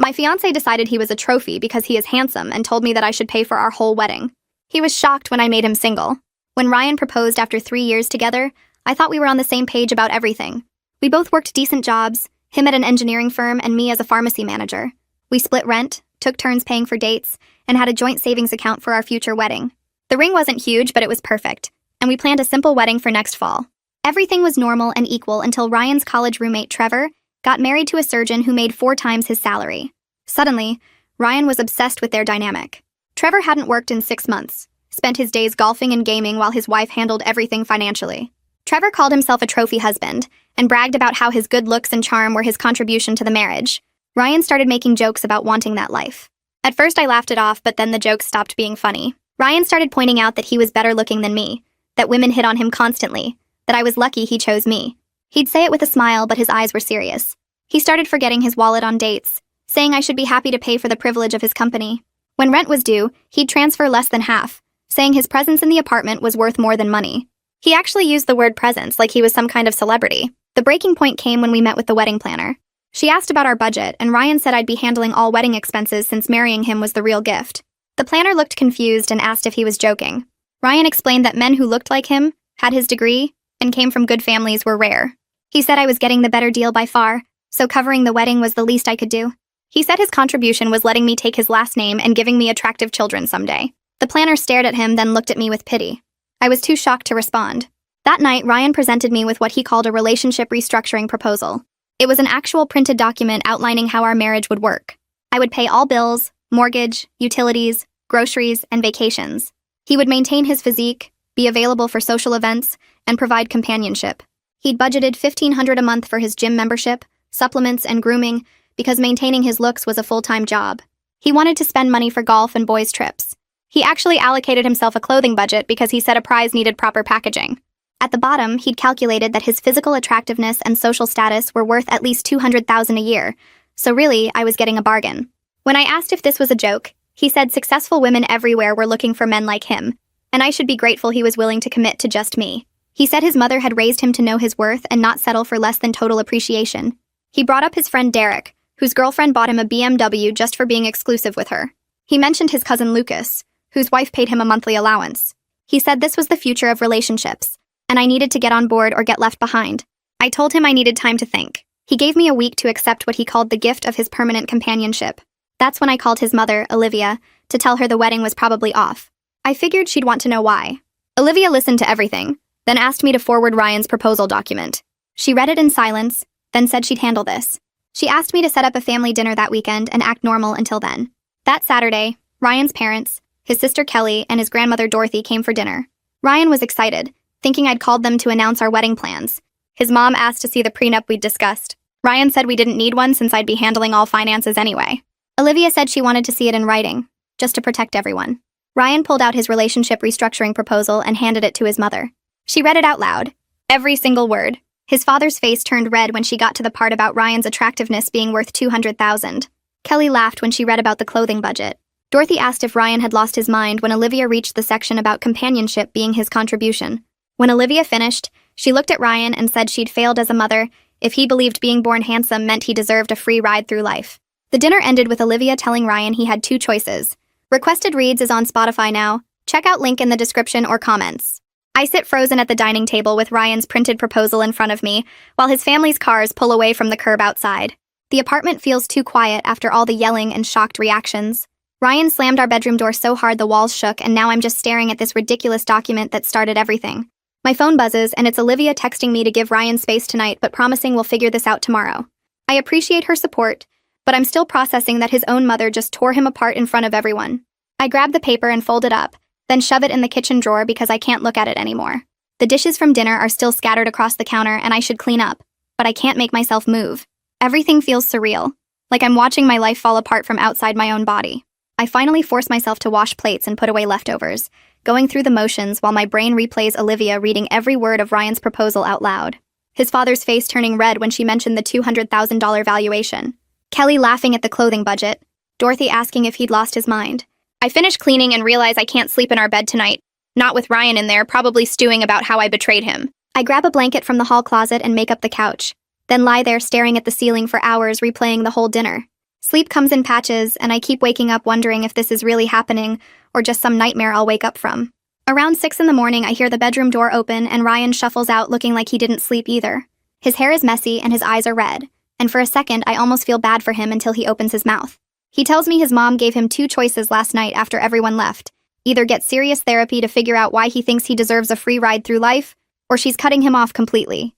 My fiancé decided he was a trophy because he is handsome and told me that I should pay for our whole wedding. He was shocked when I made him single. When Ryan proposed after 3 years together, I thought we were on the same page about everything. We both worked decent jobs, him at an engineering firm and me as a pharmacy manager. We split rent, took turns paying for dates, and had a joint savings account for our future wedding. The ring wasn't huge, but it was perfect, and we planned a simple wedding for next fall. Everything was normal and equal until Ryan's college roommate, Trevor, got married to a surgeon who made 4 times his salary. Suddenly, Ryan was obsessed with their dynamic. Trevor hadn't worked in 6 months, spent his days golfing and gaming while his wife handled everything financially. Trevor called himself a trophy husband and bragged about how his good looks and charm were his contribution to the marriage. Ryan started making jokes about wanting that life. At first I laughed it off, but then the jokes stopped being funny. Ryan started pointing out that he was better looking than me, that women hit on him constantly, that I was lucky he chose me. He'd say it with a smile, but his eyes were serious. He started forgetting his wallet on dates, saying I should be happy to pay for the privilege of his company. When rent was due, he'd transfer less than half, saying his presence in the apartment was worth more than money. He actually used the word presence like he was some kind of celebrity. The breaking point came when we met with the wedding planner. She asked about our budget, and Ryan said I'd be handling all wedding expenses since marrying him was the real gift. The planner looked confused and asked if he was joking. Ryan explained that men who looked like him, had his degree, and came from good families were rare. He said I was getting the better deal by far, so covering the wedding was the least I could do. He said his contribution was letting me take his last name and giving me attractive children someday. The planner stared at him, then looked at me with pity. I was too shocked to respond. That night, Ryan presented me with what he called a relationship restructuring proposal. It was an actual printed document outlining how our marriage would work. I would pay all bills, mortgage, utilities, groceries, and vacations. He would maintain his physique, be available for social events, and provide companionship. He'd budgeted $1,500 a month for his gym membership, supplements, and grooming because maintaining his looks was a full-time job. He wanted to spend money for golf and boys' trips. He actually allocated himself a clothing budget because he said a prize needed proper packaging. At the bottom, he'd calculated that his physical attractiveness and social status were worth at least $200,000 a year, so really, I was getting a bargain. When I asked if this was a joke, he said successful women everywhere were looking for men like him, and I should be grateful he was willing to commit to just me. He said his mother had raised him to know his worth and not settle for less than total appreciation. He brought up his friend Derek, whose girlfriend bought him a BMW just for being exclusive with her. He mentioned his cousin Lucas, whose wife paid him a monthly allowance. He said this was the future of relationships, and I needed to get on board or get left behind. I told him I needed time to think. He gave me a week to accept what he called the gift of his permanent companionship. That's when I called his mother, Olivia, to tell her the wedding was probably off. I figured she'd want to know why. Olivia listened to everything, then asked me to forward Ryan's proposal document. She read it in silence, then said she'd handle this. She asked me to set up a family dinner that weekend and act normal until then. That Saturday, Ryan's parents, his sister Kelly, and his grandmother Dorothy came for dinner. Ryan was excited, thinking I'd called them to announce our wedding plans. His mom asked to see the prenup we'd discussed. Ryan said we didn't need one since I'd be handling all finances anyway. Olivia said she wanted to see it in writing, just to protect everyone. Ryan pulled out his relationship restructuring proposal and handed it to his mother. She read it out loud, every single word. His father's face turned red when she got to the part about Ryan's attractiveness being worth $200,000. Kelly laughed when she read about the clothing budget. Dorothy asked if Ryan had lost his mind when Olivia reached the section about companionship being his contribution. When Olivia finished, she looked at Ryan and said she'd failed as a mother if he believed being born handsome meant he deserved a free ride through life. The dinner ended with Olivia telling Ryan he had 2 choices. Requested Reads is on Spotify now. Check out link in the description or comments. I sit frozen at the dining table with Ryan's printed proposal in front of me, while his family's cars pull away from the curb outside. The apartment feels too quiet after all the yelling and shocked reactions. Ryan slammed our bedroom door so hard the walls shook, and now I'm just staring at this ridiculous document that started everything. My phone buzzes, and it's Olivia texting me to give Ryan space tonight but promising we'll figure this out tomorrow. I appreciate her support, but I'm still processing that his own mother just tore him apart in front of everyone. I grab the paper and fold it up, then shove it in the kitchen drawer because I can't look at it anymore. The dishes from dinner are still scattered across the counter and I should clean up, but I can't make myself move. Everything feels surreal, like I'm watching my life fall apart from outside my own body. I finally force myself to wash plates and put away leftovers, going through the motions while my brain replays Olivia reading every word of Ryan's proposal out loud. His father's face turning red when she mentioned the $200,000 valuation. Kelly laughing at the clothing budget. Dorothy asking if he'd lost his mind. I finish cleaning and realize I can't sleep in our bed tonight. Not with Ryan in there, probably stewing about how I betrayed him. I grab a blanket from the hall closet and make up the couch, then lie there staring at the ceiling for hours replaying the whole dinner. Sleep comes in patches, and I keep waking up wondering if this is really happening or just some nightmare I'll wake up from. Around 6 in the morning, I hear the bedroom door open and Ryan shuffles out looking like he didn't sleep either. His hair is messy and his eyes are red, and for a second I almost feel bad for him until he opens his mouth. He tells me his mom gave him 2 choices last night after everyone left: either get serious therapy to figure out why he thinks he deserves a free ride through life, or she's cutting him off completely.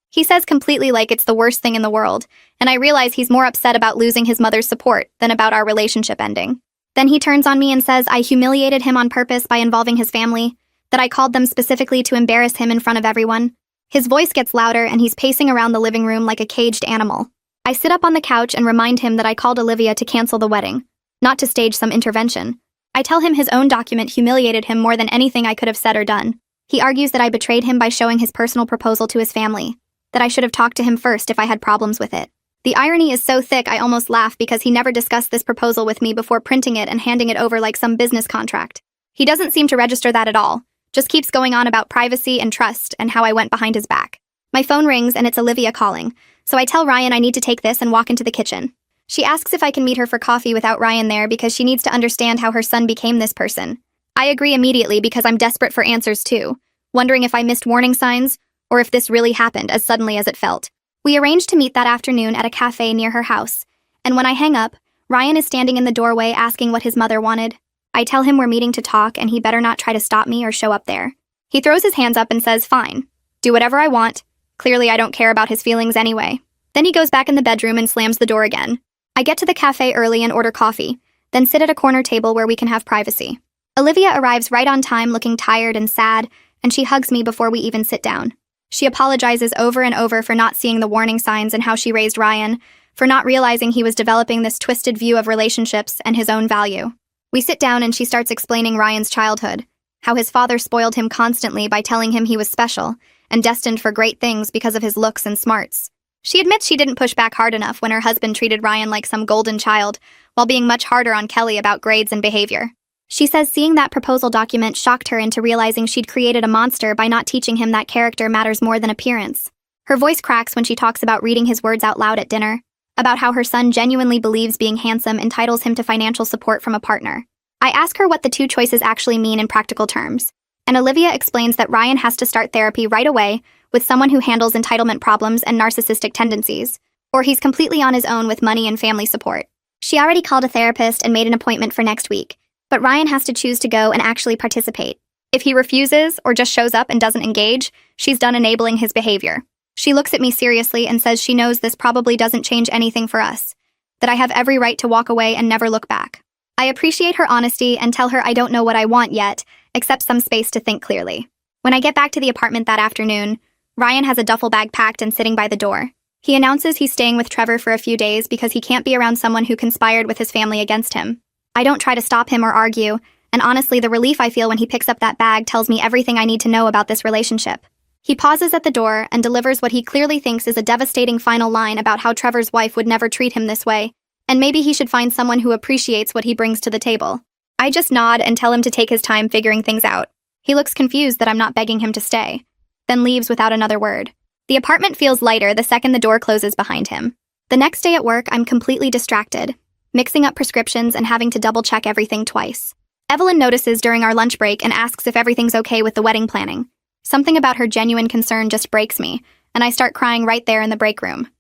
He says completely like it's the worst thing in the world, and I realize he's more upset about losing his mother's support than about our relationship ending. Then he turns on me and says I humiliated him on purpose by involving his family, that I called them specifically to embarrass him in front of everyone. His voice gets louder and he's pacing around the living room like a caged animal. I sit up on the couch and remind him that I called Olivia to cancel the wedding, not to stage some intervention. I tell him his own document humiliated him more than anything I could have said or done. He argues that I betrayed him by showing his personal proposal to his family, that I should have talked to him first if I had problems with it. The irony is so thick I almost laugh because he never discussed this proposal with me before printing it and handing it over like some business contract. He doesn't seem to register that at all, just keeps going on about privacy and trust and how I went behind his back. My phone rings and it's Olivia calling, so I tell Ryan I need to take this and walk into the kitchen. She asks if I can meet her for coffee without Ryan there because she needs to understand how her son became this person. I agree immediately because I'm desperate for answers too, wondering if I missed warning signs or if this really happened as suddenly as it felt. We arranged to meet that afternoon at a cafe near her house, and when I hang up, Ryan is standing in the doorway asking what his mother wanted. I tell him we're meeting to talk and he better not try to stop me or show up there. He throws his hands up and says, "Fine. Do whatever I want." Clearly I don't care about his feelings anyway. Then he goes back in the bedroom and slams the door again. I get to the cafe early and order coffee, then sit at a corner table where we can have privacy. Olivia arrives right on time looking tired and sad, and she hugs me before we even sit down. She apologizes over and over for not seeing the warning signs and how she raised Ryan, for not realizing he was developing this twisted view of relationships and his own value. We sit down and she starts explaining Ryan's childhood, how his father spoiled him constantly by telling him he was special and destined for great things because of his looks and smarts. She admits she didn't push back hard enough when her husband treated Ryan like some golden child, while being much harder on Kelly about grades and behavior. She says seeing that proposal document shocked her into realizing she'd created a monster by not teaching him that character matters more than appearance. Her voice cracks when she talks about reading his words out loud at dinner, about how her son genuinely believes being handsome entitles him to financial support from a partner. I ask her what the 2 choices actually mean in practical terms, and Olivia explains that Ryan has to start therapy right away with someone who handles entitlement problems and narcissistic tendencies, or he's completely on his own with money and family support. She already called a therapist and made an appointment for next week, but Ryan has to choose to go and actually participate. If he refuses or just shows up and doesn't engage, she's done enabling his behavior. She looks at me seriously and says she knows this probably doesn't change anything for us, that I have every right to walk away and never look back. I appreciate her honesty and tell her I don't know what I want yet, except some space to think clearly. When I get back to the apartment that afternoon, Ryan has a duffel bag packed and sitting by the door. He announces he's staying with Trevor for a few days because he can't be around someone who conspired with his family against him. I don't try to stop him or argue, and honestly, the relief I feel when he picks up that bag tells me everything I need to know about this relationship. He pauses at the door and delivers what he clearly thinks is a devastating final line about how Trevor's wife would never treat him this way, and maybe he should find someone who appreciates what he brings to the table. I just nod and tell him to take his time figuring things out. He looks confused that I'm not begging him to stay, then leaves without another word. The apartment feels lighter the second the door closes behind him. The next day at work, I'm completely distracted, mixing up prescriptions and having to double-check everything twice. Evelyn notices during our lunch break and asks if everything's okay with the wedding planning. Something about her genuine concern just breaks me, and I start crying right there in the break room.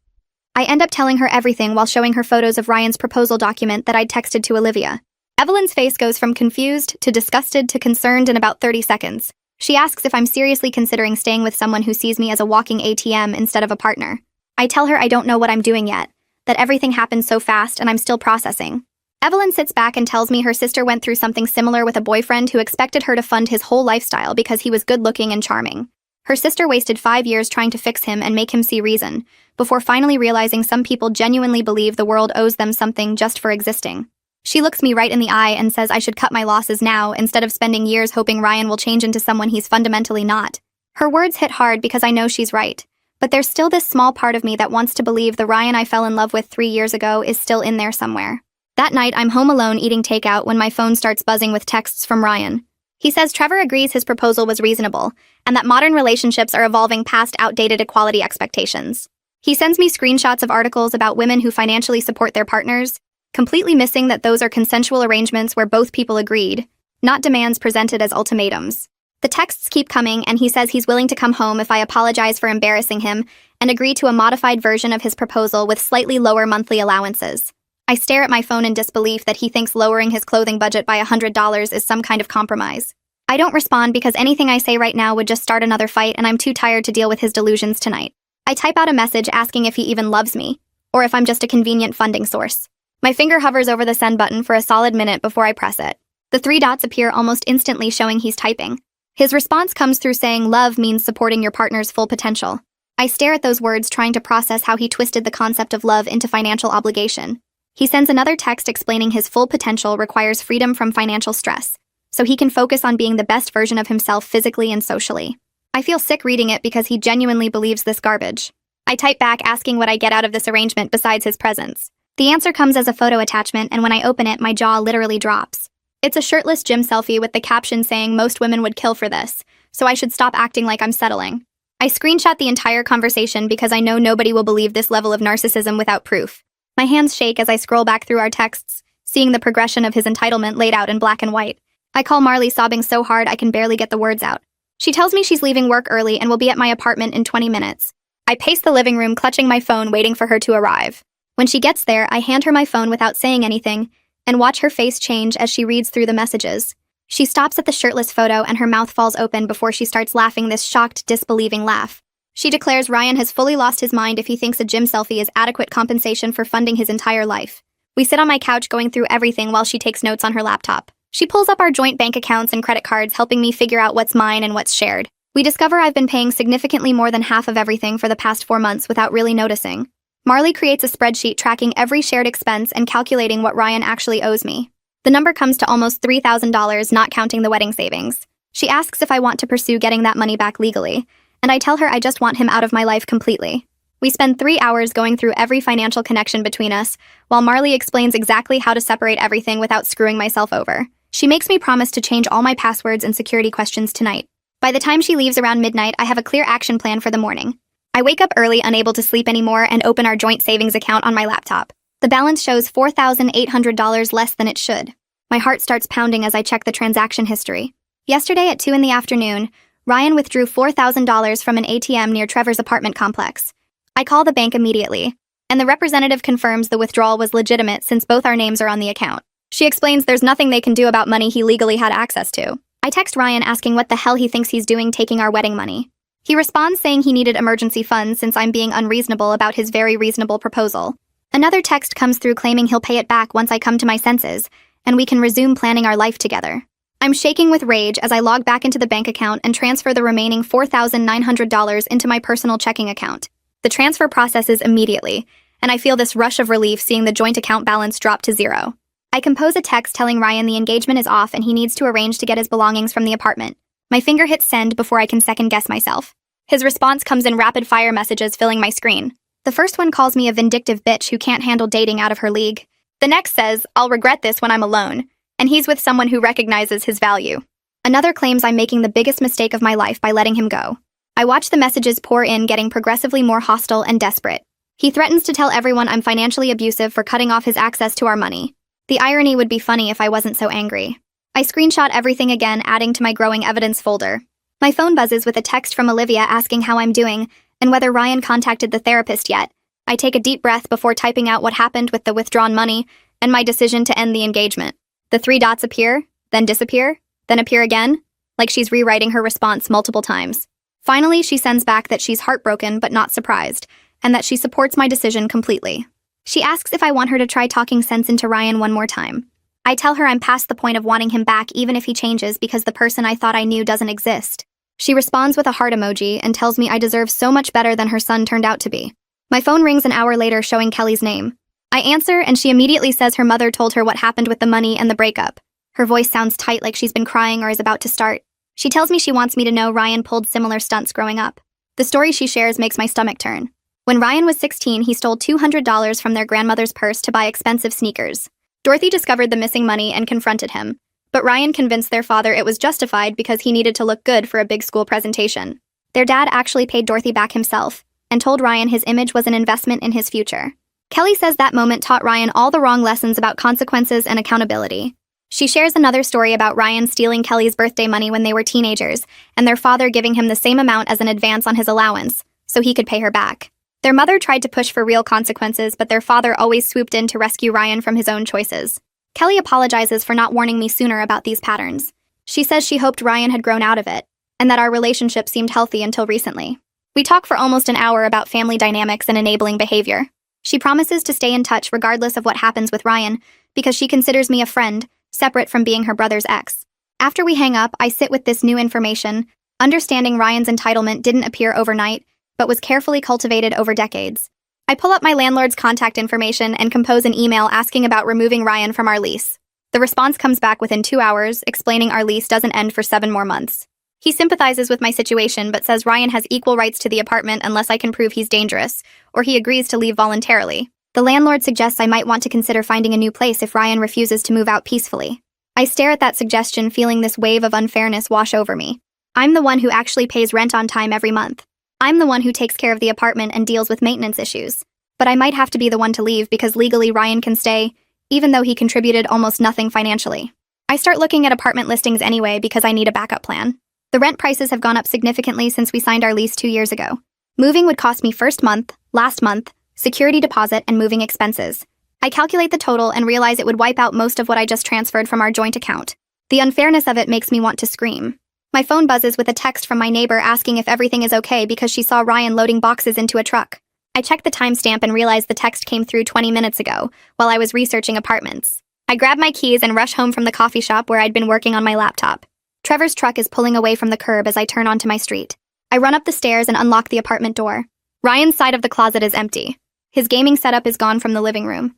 I end up telling her everything while showing her photos of Ryan's proposal document that I'd texted to Olivia. Evelyn's face goes from confused to disgusted to concerned in about 30 seconds. She asks if I'm seriously considering staying with someone who sees me as a walking ATM instead of a partner. I tell her I don't know what I'm doing yet, that everything happened so fast and I'm still processing. Evelyn sits back and tells me her sister went through something similar with a boyfriend who expected her to fund his whole lifestyle because he was good-looking and charming. Her sister wasted 5 years trying to fix him and make him see reason, before finally realizing some people genuinely believe the world owes them something just for existing. She looks me right in the eye and says I should cut my losses now instead of spending years hoping Ryan will change into someone he's fundamentally not. Her words hit hard because I know she's right, but there's still this small part of me that wants to believe the Ryan I fell in love with 3 years ago is still in there somewhere. That night, I'm home alone eating takeout when my phone starts buzzing with texts from Ryan. He says Trevor agrees his proposal was reasonable, and that modern relationships are evolving past outdated equality expectations. He sends me screenshots of articles about women who financially support their partners, completely missing that those are consensual arrangements where both people agreed, not demands presented as ultimatums. The texts keep coming, and he says he's willing to come home if I apologize for embarrassing him and agree to a modified version of his proposal with slightly lower monthly allowances. I stare at my phone in disbelief that he thinks lowering his clothing budget by $100 is some kind of compromise. I don't respond because anything I say right now would just start another fight, and I'm too tired to deal with his delusions tonight. I type out a message asking if he even loves me, or if I'm just a convenient funding source. My finger hovers over the send button for a solid minute before I press it. The 3 dots appear almost instantly, showing he's typing. His response comes through saying love means supporting your partner's full potential. I stare at those words, trying to process how he twisted the concept of love into financial obligation. He sends another text explaining his full potential requires freedom from financial stress, so he can focus on being the best version of himself physically and socially. I feel sick reading it because he genuinely believes this garbage. I type back asking what I get out of this arrangement besides his presence. The answer comes as a photo attachment, and when I open it, my jaw literally drops. It's a shirtless gym selfie with the caption saying most women would kill for this, so I should stop acting like I'm settling. I screenshot the entire conversation because I know nobody will believe this level of narcissism without proof. My hands shake as I scroll back through our texts, seeing the progression of his entitlement laid out in black and white. I call Marley, sobbing so hard I can barely get the words out. She tells me she's leaving work early and will be at my apartment in 20 minutes. I pace the living room, clutching my phone, waiting for her to arrive. When she gets there, I hand her my phone without saying anything, and watch her face change as she reads through the messages. She stops at the shirtless photo and her mouth falls open before she starts laughing this shocked, disbelieving laugh. She declares Ryan has fully lost his mind if he thinks a gym selfie is adequate compensation for funding his entire life. We sit on my couch going through everything while she takes notes on her laptop. She pulls up our joint bank accounts and credit cards, helping me figure out what's mine and what's shared. We discover I've been paying significantly more than half of everything for the past 4 months without really noticing. Marley creates a spreadsheet tracking every shared expense and calculating what Ryan actually owes me. The number comes to almost $3,000, not counting the wedding savings. She asks if I want to pursue getting that money back legally, and I tell her I just want him out of my life completely. We spend 3 hours going through every financial connection between us, while Marley explains exactly how to separate everything without screwing myself over. She makes me promise to change all my passwords and security questions tonight. By the time she leaves around midnight, I have a clear action plan for the morning. I wake up early, unable to sleep anymore, and open our joint savings account on my laptop. The balance shows $4,800 less than it should. My heart starts pounding as I check the transaction history. Yesterday at 2 in the afternoon, Ryan withdrew $4,000 from an ATM near Trevor's apartment complex. I call the bank immediately, and the representative confirms the withdrawal was legitimate since both our names are on the account. She explains there's nothing they can do about money he legally had access to. I text Ryan asking what the hell he thinks he's doing taking our wedding money. He responds saying he needed emergency funds since I'm being unreasonable about his very reasonable proposal. Another text comes through claiming he'll pay it back once I come to my senses, and we can resume planning our life together. I'm shaking with rage as I log back into the bank account and transfer the remaining $4,900 into my personal checking account. The transfer processes immediately, and I feel this rush of relief seeing the joint account balance drop to 0. I compose a text telling Ryan the engagement is off and he needs to arrange to get his belongings from the apartment. My finger hits send before I can second-guess myself. His response comes in rapid-fire messages filling my screen. The first one calls me a vindictive bitch who can't handle dating out of her league. The next says, I'll regret this when I'm alone, and he's with someone who recognizes his value. Another claims I'm making the biggest mistake of my life by letting him go. I watch the messages pour in, getting progressively more hostile and desperate. He threatens to tell everyone I'm financially abusive for cutting off his access to our money. The irony would be funny if I wasn't so angry. I screenshot everything again, adding to my growing evidence folder. My phone buzzes with a text from Olivia asking how I'm doing and whether Ryan contacted the therapist yet. I take a deep breath before typing out what happened with the withdrawn money and my decision to end the engagement. The 3 dots appear, then disappear, then appear again, like she's rewriting her response multiple times. Finally, she sends back that she's heartbroken but not surprised, and that she supports my decision completely. She asks if I want her to try talking sense into Ryan one more time. I tell her I'm past the point of wanting him back even if he changes because the person I thought I knew doesn't exist. She responds with a heart emoji and tells me I deserve so much better than her son turned out to be. My phone rings an hour later showing Kelly's name. I answer and she immediately says her mother told her what happened with the money and the breakup. Her voice sounds tight, like she's been crying or is about to start. She tells me she wants me to know Ryan pulled similar stunts growing up. The story she shares makes my stomach turn. When Ryan was 16, he stole $200 from their grandmother's purse to buy expensive sneakers. Dorothy discovered the missing money and confronted him, but Ryan convinced their father it was justified because he needed to look good for a big school presentation. Their dad actually paid Dorothy back himself and told Ryan his image was an investment in his future. Kelly says that moment taught Ryan all the wrong lessons about consequences and accountability. She shares another story about Ryan stealing Kelly's birthday money when they were teenagers, and their father giving him the same amount as an advance on his allowance, so he could pay her back. Their mother tried to push for real consequences, but their father always swooped in to rescue Ryan from his own choices. Kelly apologizes for not warning me sooner about these patterns. She says she hoped Ryan had grown out of it, and that our relationship seemed healthy until recently. We talk for almost an hour about family dynamics and enabling behavior. She promises to stay in touch regardless of what happens with Ryan, because she considers me a friend, separate from being her brother's ex. After we hang up, I sit with this new information, understanding Ryan's entitlement didn't appear overnight, but was carefully cultivated over decades. I pull up my landlord's contact information and compose an email asking about removing Ryan from our lease. The response comes back within 2 hours, explaining our lease doesn't end for 7 more months. He sympathizes with my situation, but says Ryan has equal rights to the apartment unless I can prove he's dangerous, or he agrees to leave voluntarily. The landlord suggests I might want to consider finding a new place if Ryan refuses to move out peacefully. I stare at that suggestion, feeling this wave of unfairness wash over me. I'm the one who actually pays rent on time every month. I'm the one who takes care of the apartment and deals with maintenance issues. But I might have to be the one to leave because legally Ryan can stay, even though he contributed almost nothing financially. I start looking at apartment listings anyway because I need a backup plan. The rent prices have gone up significantly since we signed our lease 2 years ago. Moving would cost me first month, last month, security deposit, and moving expenses. I calculate the total and realize it would wipe out most of what I just transferred from our joint account. The unfairness of it makes me want to scream. My phone buzzes with a text from my neighbor asking if everything is okay because she saw Ryan loading boxes into a truck. I check the timestamp and realize the text came through 20 minutes ago, while I was researching apartments. I grab my keys and rush home from the coffee shop where I'd been working on my laptop. Trevor's truck is pulling away from the curb as I turn onto my street. I run up the stairs and unlock the apartment door. Ryan's side of the closet is empty. His gaming setup is gone from the living room.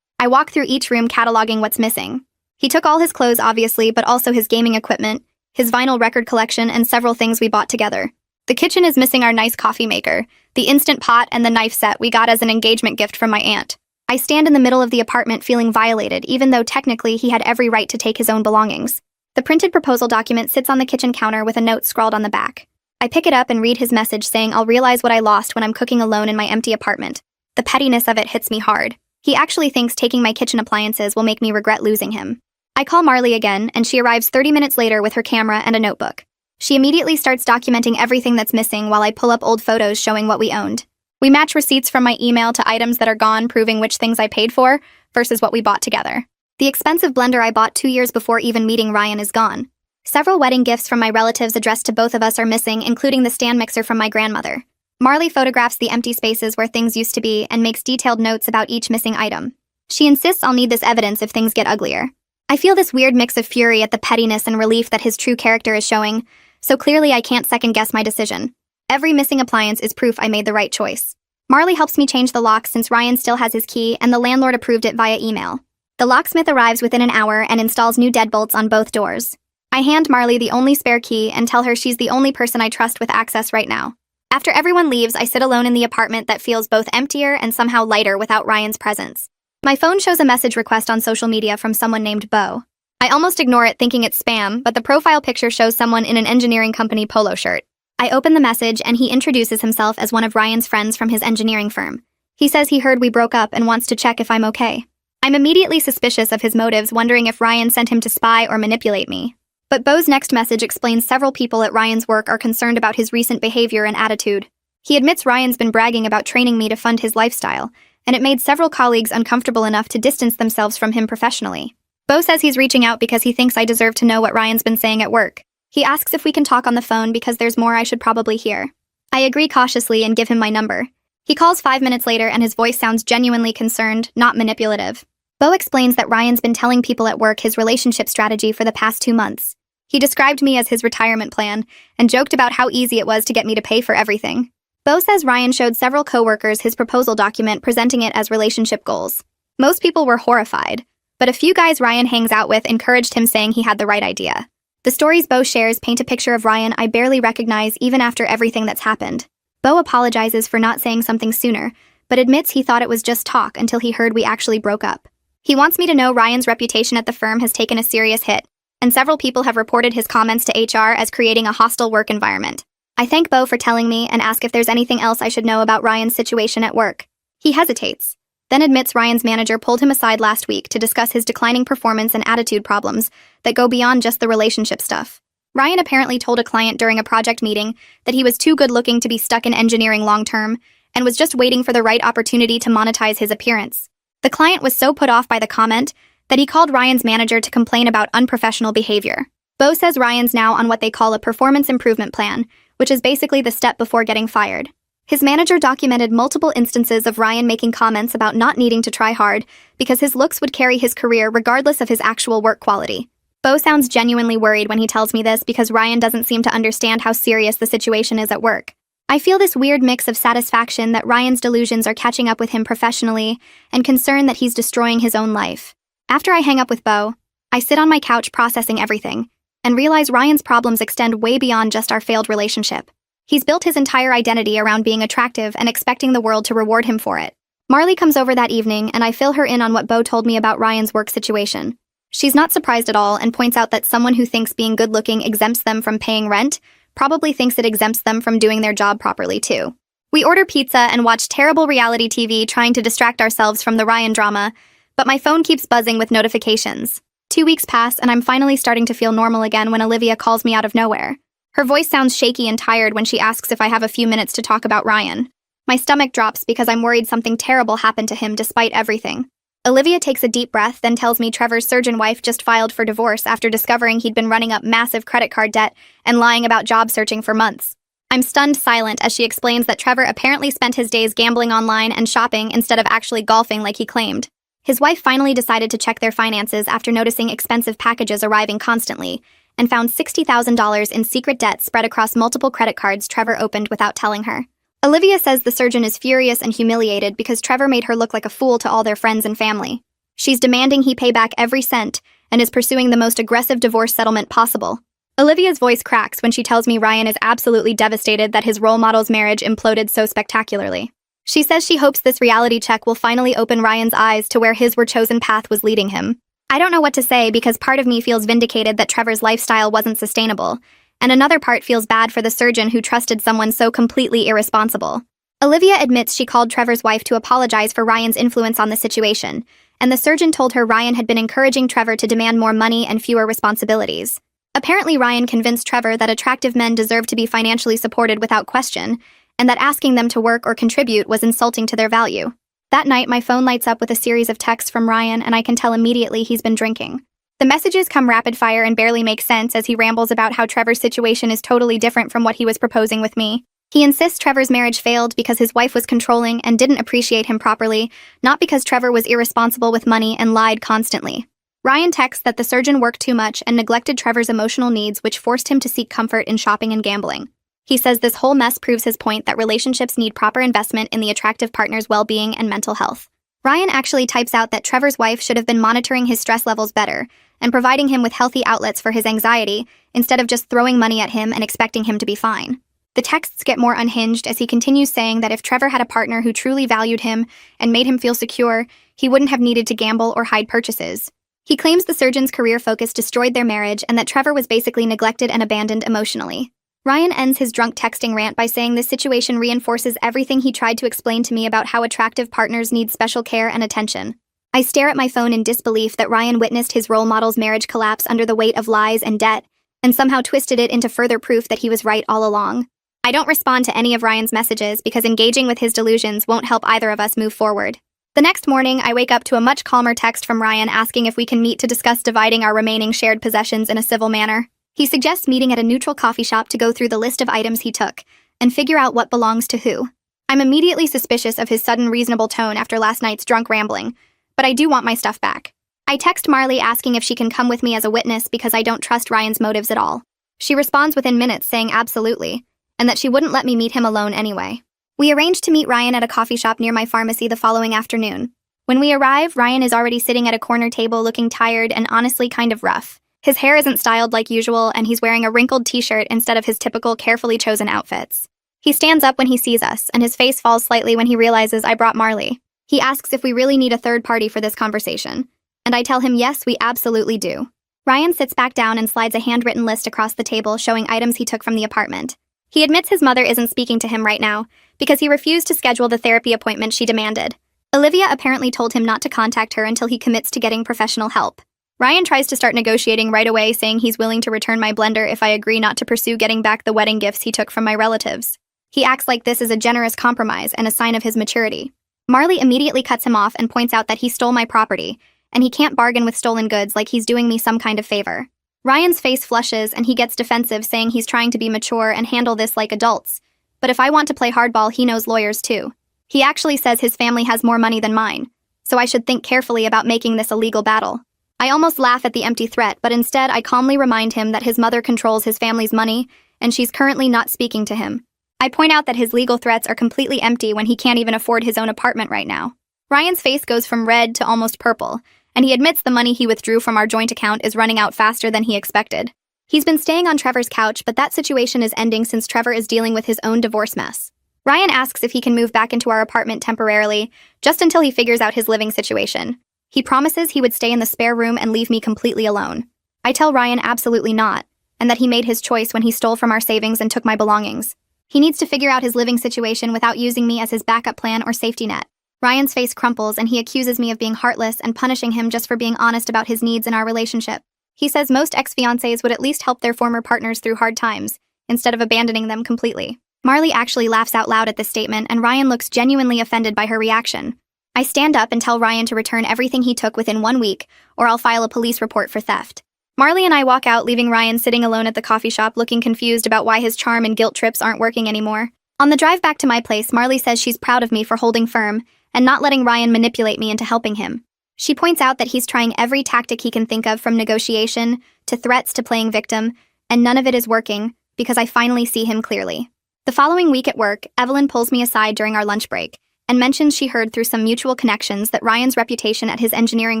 I walk through each room cataloging what's missing. He took all his clothes, obviously, but also his gaming equipment, his vinyl record collection, and several things we bought together. The kitchen is missing our nice coffee maker, the Instant Pot, and the knife set we got as an engagement gift from my aunt. I stand in the middle of the apartment feeling violated, even though technically he had every right to take his own belongings. The printed proposal document sits on the kitchen counter with a note scrawled on the back. I pick it up and read his message saying I'll realize what I lost when I'm cooking alone in my empty apartment. The pettiness of it hits me hard. He actually thinks taking my kitchen appliances will make me regret losing him. I call Marley again, and she arrives 30 minutes later with her camera and a notebook. She immediately starts documenting everything that's missing while I pull up old photos showing what we owned. We match receipts from my email to items that are gone, proving which things I paid for versus what we bought together. The expensive blender I bought 2 years before even meeting Ryan is gone. Several wedding gifts from my relatives addressed to both of us are missing, including the stand mixer from my grandmother. Marley photographs the empty spaces where things used to be and makes detailed notes about each missing item. She insists I'll need this evidence if things get uglier. I feel this weird mix of fury at the pettiness and relief that his true character is showing, so clearly I can't second-guess my decision. Every missing appliance is proof I made the right choice. Marley helps me change the lock since Ryan still has his key and the landlord approved it via email. The locksmith arrives within an hour and installs new deadbolts on both doors. I hand Marley the only spare key and tell her she's the only person I trust with access right now. After everyone leaves, I sit alone in the apartment that feels both emptier and somehow lighter without Ryan's presence. My phone shows a message request on social media from someone named Bo. I almost ignore it thinking it's spam, but the profile picture shows someone in an engineering company polo shirt. I open the message and he introduces himself as one of Ryan's friends from his engineering firm. He says he heard we broke up and wants to check if I'm okay. I'm immediately suspicious of his motives, wondering if Ryan sent him to spy or manipulate me. But Bo's next message explains several people at Ryan's work are concerned about his recent behavior and attitude. He admits Ryan's been bragging about training me to fund his lifestyle, and it made several colleagues uncomfortable enough to distance themselves from him professionally. Bo says he's reaching out because he thinks I deserve to know what Ryan's been saying at work. He asks if we can talk on the phone because there's more I should probably hear. I agree cautiously and give him my number. He calls 5 minutes later and his voice sounds genuinely concerned, not manipulative. Bo explains that Ryan's been telling people at work his relationship strategy for the past 2 months. He described me as his retirement plan and joked about how easy it was to get me to pay for everything. Bo says Ryan showed several coworkers his proposal document presenting it as relationship goals. Most people were horrified, but a few guys Ryan hangs out with encouraged him, saying he had the right idea. The stories Bo shares paint a picture of Ryan I barely recognize even after everything that's happened. Bo apologizes for not saying something sooner, but admits he thought it was just talk until he heard we actually broke up. He wants me to know Ryan's reputation at the firm has taken a serious hit, and several people have reported his comments to HR as creating a hostile work environment. I thank Bo for telling me and ask if there's anything else I should know about Ryan's situation at work. He hesitates, then admits Ryan's manager pulled him aside last week to discuss his declining performance and attitude problems that go beyond just the relationship stuff. Ryan apparently told a client during a project meeting that he was too good-looking to be stuck in engineering long-term and was just waiting for the right opportunity to monetize his appearance. The client was so put off by the comment that he called Ryan's manager to complain about unprofessional behavior. Bo says Ryan's now on what they call a performance improvement plan, which is basically the step before getting fired. His manager documented multiple instances of Ryan making comments about not needing to try hard because his looks would carry his career regardless of his actual work quality. Bo sounds genuinely worried when he tells me this because Ryan doesn't seem to understand how serious the situation is at work. I feel this weird mix of satisfaction that Ryan's delusions are catching up with him professionally and concern that he's destroying his own life. After I hang up with Bo, I sit on my couch processing everything and realize Ryan's problems extend way beyond just our failed relationship. He's built his entire identity around being attractive and expecting the world to reward him for it. Marley comes over that evening and I fill her in on what Bo told me about Ryan's work situation. She's not surprised at all and points out that someone who thinks being good-looking exempts them from paying rent probably thinks it exempts them from doing their job properly too. We order pizza and watch terrible reality TV trying to distract ourselves from the Ryan drama, but my phone keeps buzzing with notifications. 2 weeks pass and I'm finally starting to feel normal again when Olivia calls me out of nowhere. Her voice sounds shaky and tired when she asks if I have a few minutes to talk about Ryan. My stomach drops because I'm worried something terrible happened to him despite everything. Olivia takes a deep breath, then tells me Trevor's surgeon wife just filed for divorce after discovering he'd been running up massive credit card debt and lying about job searching for months. I'm stunned silent as she explains that Trevor apparently spent his days gambling online and shopping instead of actually golfing like he claimed. His wife finally decided to check their finances after noticing expensive packages arriving constantly, and found $60,000 in secret debt spread across multiple credit cards Trevor opened without telling her. Olivia says the surgeon is furious and humiliated because Trevor made her look like a fool to all their friends and family. She's demanding he pay back every cent and is pursuing the most aggressive divorce settlement possible. Olivia's voice cracks when she tells me Ryan is absolutely devastated that his role model's marriage imploded so spectacularly. She says she hopes this reality check will finally open Ryan's eyes to where his chosen path was leading him. I don't know what to say because part of me feels vindicated that Trevor's lifestyle wasn't sustainable, and another part feels bad for the surgeon who trusted someone so completely irresponsible. Olivia admits she called Trevor's wife to apologize for Ryan's influence on the situation, and the surgeon told her Ryan had been encouraging Trevor to demand more money and fewer responsibilities. Apparently, Ryan convinced Trevor that attractive men deserve to be financially supported without question, and that asking them to work or contribute was insulting to their value. That night, my phone lights up with a series of texts from Ryan, and I can tell immediately he's been drinking. The messages come rapid fire and barely make sense as he rambles about how Trevor's situation is totally different from what he was proposing with me. He insists Trevor's marriage failed because his wife was controlling and didn't appreciate him properly, not because Trevor was irresponsible with money and lied constantly. Ryan texts that the surgeon worked too much and neglected Trevor's emotional needs, which forced him to seek comfort in shopping and gambling. He says this whole mess proves his point that relationships need proper investment in the attractive partner's well-being and mental health. Ryan actually types out that Trevor's wife should have been monitoring his stress levels better and providing him with healthy outlets for his anxiety instead of just throwing money at him and expecting him to be fine. The texts get more unhinged as he continues saying that if Trevor had a partner who truly valued him and made him feel secure, he wouldn't have needed to gamble or hide purchases. He claims the surgeon's career focus destroyed their marriage and that Trevor was basically neglected and abandoned emotionally. Ryan ends his drunk texting rant by saying this situation reinforces everything he tried to explain to me about how attractive partners need special care and attention. I stare at my phone in disbelief that Ryan witnessed his role model's marriage collapse under the weight of lies and debt, and somehow twisted it into further proof that he was right all along. I don't respond to any of Ryan's messages because engaging with his delusions won't help either of us move forward. The next morning, I wake up to a much calmer text from Ryan asking if we can meet to discuss dividing our remaining shared possessions in a civil manner. He suggests meeting at a neutral coffee shop to go through the list of items he took and figure out what belongs to who. I'm immediately suspicious of his sudden reasonable tone after last night's drunk rambling, but I do want my stuff back. I text Marley asking if she can come with me as a witness because I don't trust Ryan's motives at all. She responds within minutes saying absolutely, and that she wouldn't let me meet him alone anyway. We arrange to meet Ryan at a coffee shop near my pharmacy the following afternoon. When we arrive, Ryan is already sitting at a corner table looking tired and honestly kind of rough. His hair isn't styled like usual, and he's wearing a wrinkled t-shirt instead of his typical carefully chosen outfits. He stands up when he sees us, and his face falls slightly when he realizes I brought Marley. He asks if we really need a third party for this conversation, and I tell him yes, we absolutely do. Ryan sits back down and slides a handwritten list across the table showing items he took from the apartment. He admits his mother isn't speaking to him right now because he refused to schedule the therapy appointment she demanded. Olivia apparently told him not to contact her until he commits to getting professional help. Ryan tries to start negotiating right away, saying he's willing to return my blender if I agree not to pursue getting back the wedding gifts he took from my relatives. He acts like this is a generous compromise and a sign of his maturity. Marley immediately cuts him off and points out that he stole my property, and he can't bargain with stolen goods like he's doing me some kind of favor. Ryan's face flushes and he gets defensive, saying he's trying to be mature and handle this like adults. But if I want to play hardball, he knows lawyers too. He actually says his family has more money than mine, so I should think carefully about making this a legal battle. I almost laugh at the empty threat, but instead I calmly remind him that his mother controls his family's money, and she's currently not speaking to him. I point out that his legal threats are completely empty when he can't even afford his own apartment right now. Ryan's face goes from red to almost purple, and he admits the money he withdrew from our joint account is running out faster than he expected. He's been staying on Trevor's couch, but that situation is ending since Trevor is dealing with his own divorce mess. Ryan asks if he can move back into our apartment temporarily, just until he figures out his living situation. He promises he would stay in the spare room and leave me completely alone. I tell Ryan absolutely not, and that he made his choice when he stole from our savings and took my belongings. He needs to figure out his living situation without using me as his backup plan or safety net. Ryan's face crumples and he accuses me of being heartless and punishing him just for being honest about his needs in our relationship. He says most ex-fiancés would at least help their former partners through hard times, instead of abandoning them completely. Marley actually laughs out loud at this statement, and Ryan looks genuinely offended by her reaction. I stand up and tell Ryan to return everything he took within 1 week, or I'll file a police report for theft. Marley and I walk out, leaving Ryan sitting alone at the coffee shop looking confused about why his charm and guilt trips aren't working anymore. On the drive back to my place, Marley says she's proud of me for holding firm and not letting Ryan manipulate me into helping him. She points out that he's trying every tactic he can think of, from negotiation to threats to playing victim, and none of it is working because I finally see him clearly. The following week at work, Evelyn pulls me aside during our lunch break and mentions she heard through some mutual connections that Ryan's reputation at his engineering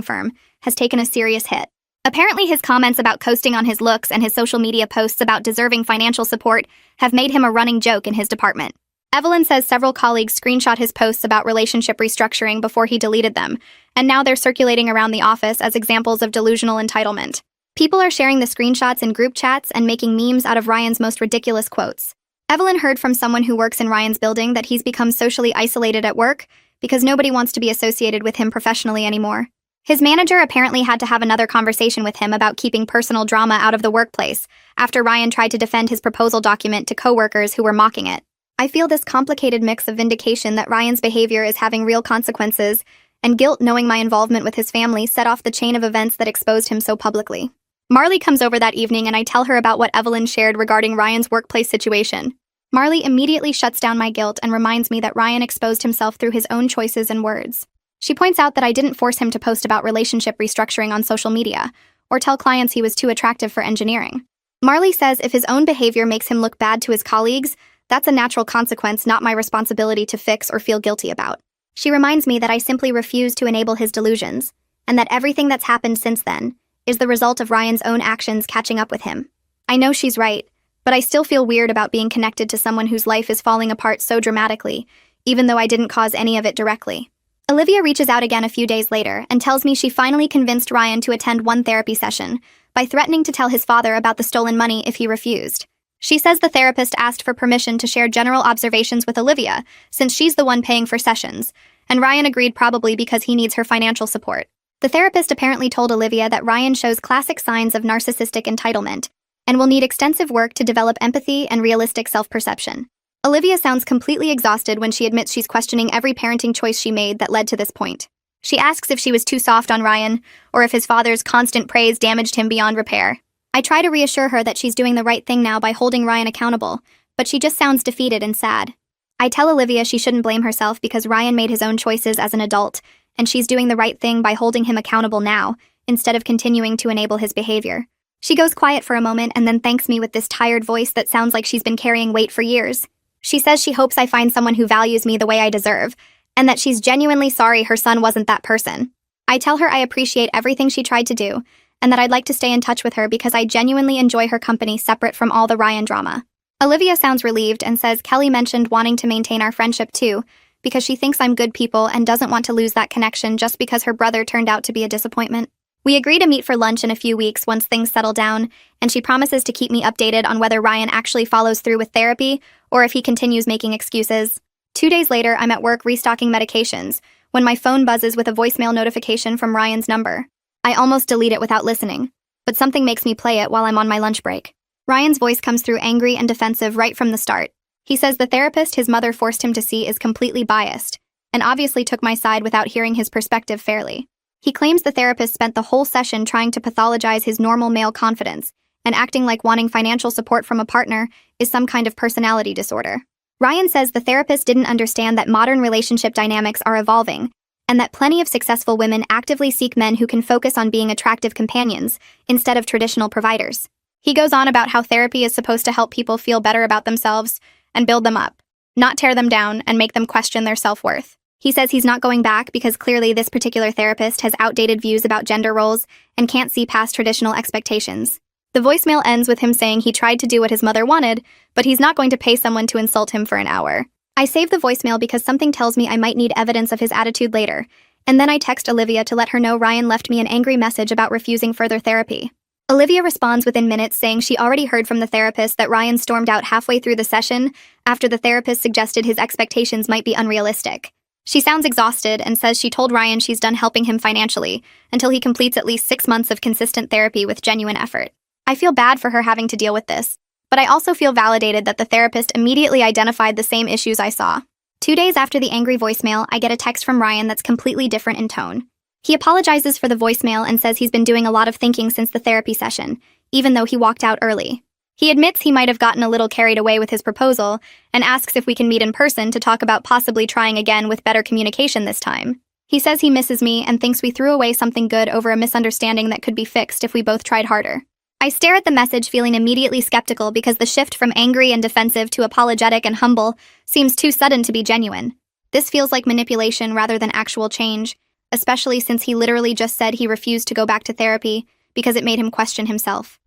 firm has taken a serious hit. Apparently, his comments about coasting on his looks and his social media posts about deserving financial support have made him a running joke in his department. Evelyn says several colleagues screenshot his posts about relationship restructuring before he deleted them, and now they're circulating around the office as examples of delusional entitlement. People are sharing the screenshots in group chats and making memes out of Ryan's most ridiculous quotes. Evelyn heard from someone who works in Ryan's building that he's become socially isolated at work because nobody wants to be associated with him professionally anymore. His manager apparently had to have another conversation with him about keeping personal drama out of the workplace after Ryan tried to defend his proposal document to coworkers who were mocking it. I feel this complicated mix of vindication that Ryan's behavior is having real consequences and guilt knowing my involvement with his family set off the chain of events that exposed him so publicly. Marley comes over that evening and I tell her about what Evelyn shared regarding Ryan's workplace situation. Marley immediately shuts down my guilt and reminds me that Ryan exposed himself through his own choices and words. She points out that I didn't force him to post about relationship restructuring on social media or tell clients he was too attractive for engineering. Marley says if his own behavior makes him look bad to his colleagues, that's a natural consequence, not my responsibility to fix or feel guilty about. She reminds me that I simply refuse to enable his delusions, and that everything that's happened since then is the result of Ryan's own actions catching up with him. I know she's right, but I still feel weird about being connected to someone whose life is falling apart so dramatically, even though I didn't cause any of it directly. Olivia reaches out again a few days later and tells me she finally convinced Ryan to attend one therapy session by threatening to tell his father about the stolen money if he refused. She says the therapist asked for permission to share general observations with Olivia, since she's the one paying for sessions, and Ryan agreed, probably because he needs her financial support. The therapist apparently told Olivia that Ryan shows classic signs of narcissistic entitlement and will need extensive work to develop empathy and realistic self-perception. Olivia sounds completely exhausted when she admits she's questioning every parenting choice she made that led to this point. She asks if she was too soft on Ryan, or if his father's constant praise damaged him beyond repair. I try to reassure her that she's doing the right thing now by holding Ryan accountable, but she just sounds defeated and sad. I tell Olivia she shouldn't blame herself because Ryan made his own choices as an adult, and she's doing the right thing by holding him accountable now, instead of continuing to enable his behavior. She goes quiet for a moment and then thanks me with this tired voice that sounds like she's been carrying weight for years. She says she hopes I find someone who values me the way I deserve, and that she's genuinely sorry her son wasn't that person. I tell her I appreciate everything she tried to do, and that I'd like to stay in touch with her because I genuinely enjoy her company separate from all the Ryan drama. Olivia sounds relieved and says Kelly mentioned wanting to maintain our friendship too, because she thinks I'm good people and doesn't want to lose that connection just because her brother turned out to be a disappointment. We agree to meet for lunch in a few weeks once things settle down, and she promises to keep me updated on whether Ryan actually follows through with therapy or if he continues making excuses. 2 days later, I'm at work restocking medications when my phone buzzes with a voicemail notification from Ryan's number. I almost delete it without listening, but something makes me play it while I'm on my lunch break. Ryan's voice comes through angry and defensive right from the start. He says the therapist his mother forced him to see is completely biased, and obviously took my side without hearing his perspective fairly. He claims the therapist spent the whole session trying to pathologize his normal male confidence, and acting like wanting financial support from a partner is some kind of personality disorder. Ryan says the therapist didn't understand that modern relationship dynamics are evolving, and that plenty of successful women actively seek men who can focus on being attractive companions instead of traditional providers. He goes on about how therapy is supposed to help people feel better about themselves and build them up, not tear them down and make them question their self-worth. He says he's not going back because clearly this particular therapist has outdated views about gender roles and can't see past traditional expectations. The voicemail ends with him saying he tried to do what his mother wanted, but he's not going to pay someone to insult him for an hour. I save the voicemail because something tells me I might need evidence of his attitude later, and then I text Olivia to let her know Ryan left me an angry message about refusing further therapy. Olivia responds within minutes saying she already heard from the therapist that Ryan stormed out halfway through the session after the therapist suggested his expectations might be unrealistic. She sounds exhausted and says she told Ryan she's done helping him financially until he completes at least 6 months of consistent therapy with genuine effort. I feel bad for her having to deal with this, but I also feel validated that the therapist immediately identified the same issues I saw. 2 days after the angry voicemail, I get a text from Ryan that's completely different in tone. He apologizes for the voicemail and says he's been doing a lot of thinking since the therapy session, even though he walked out early. He admits he might have gotten a little carried away with his proposal and asks if we can meet in person to talk about possibly trying again with better communication this time. He says he misses me and thinks we threw away something good over a misunderstanding that could be fixed if we both tried harder. I stare at the message feeling immediately skeptical because the shift from angry and defensive to apologetic and humble seems too sudden to be genuine. This feels like manipulation rather than actual change, especially since he literally just said he refused to go back to therapy because it made him question himself.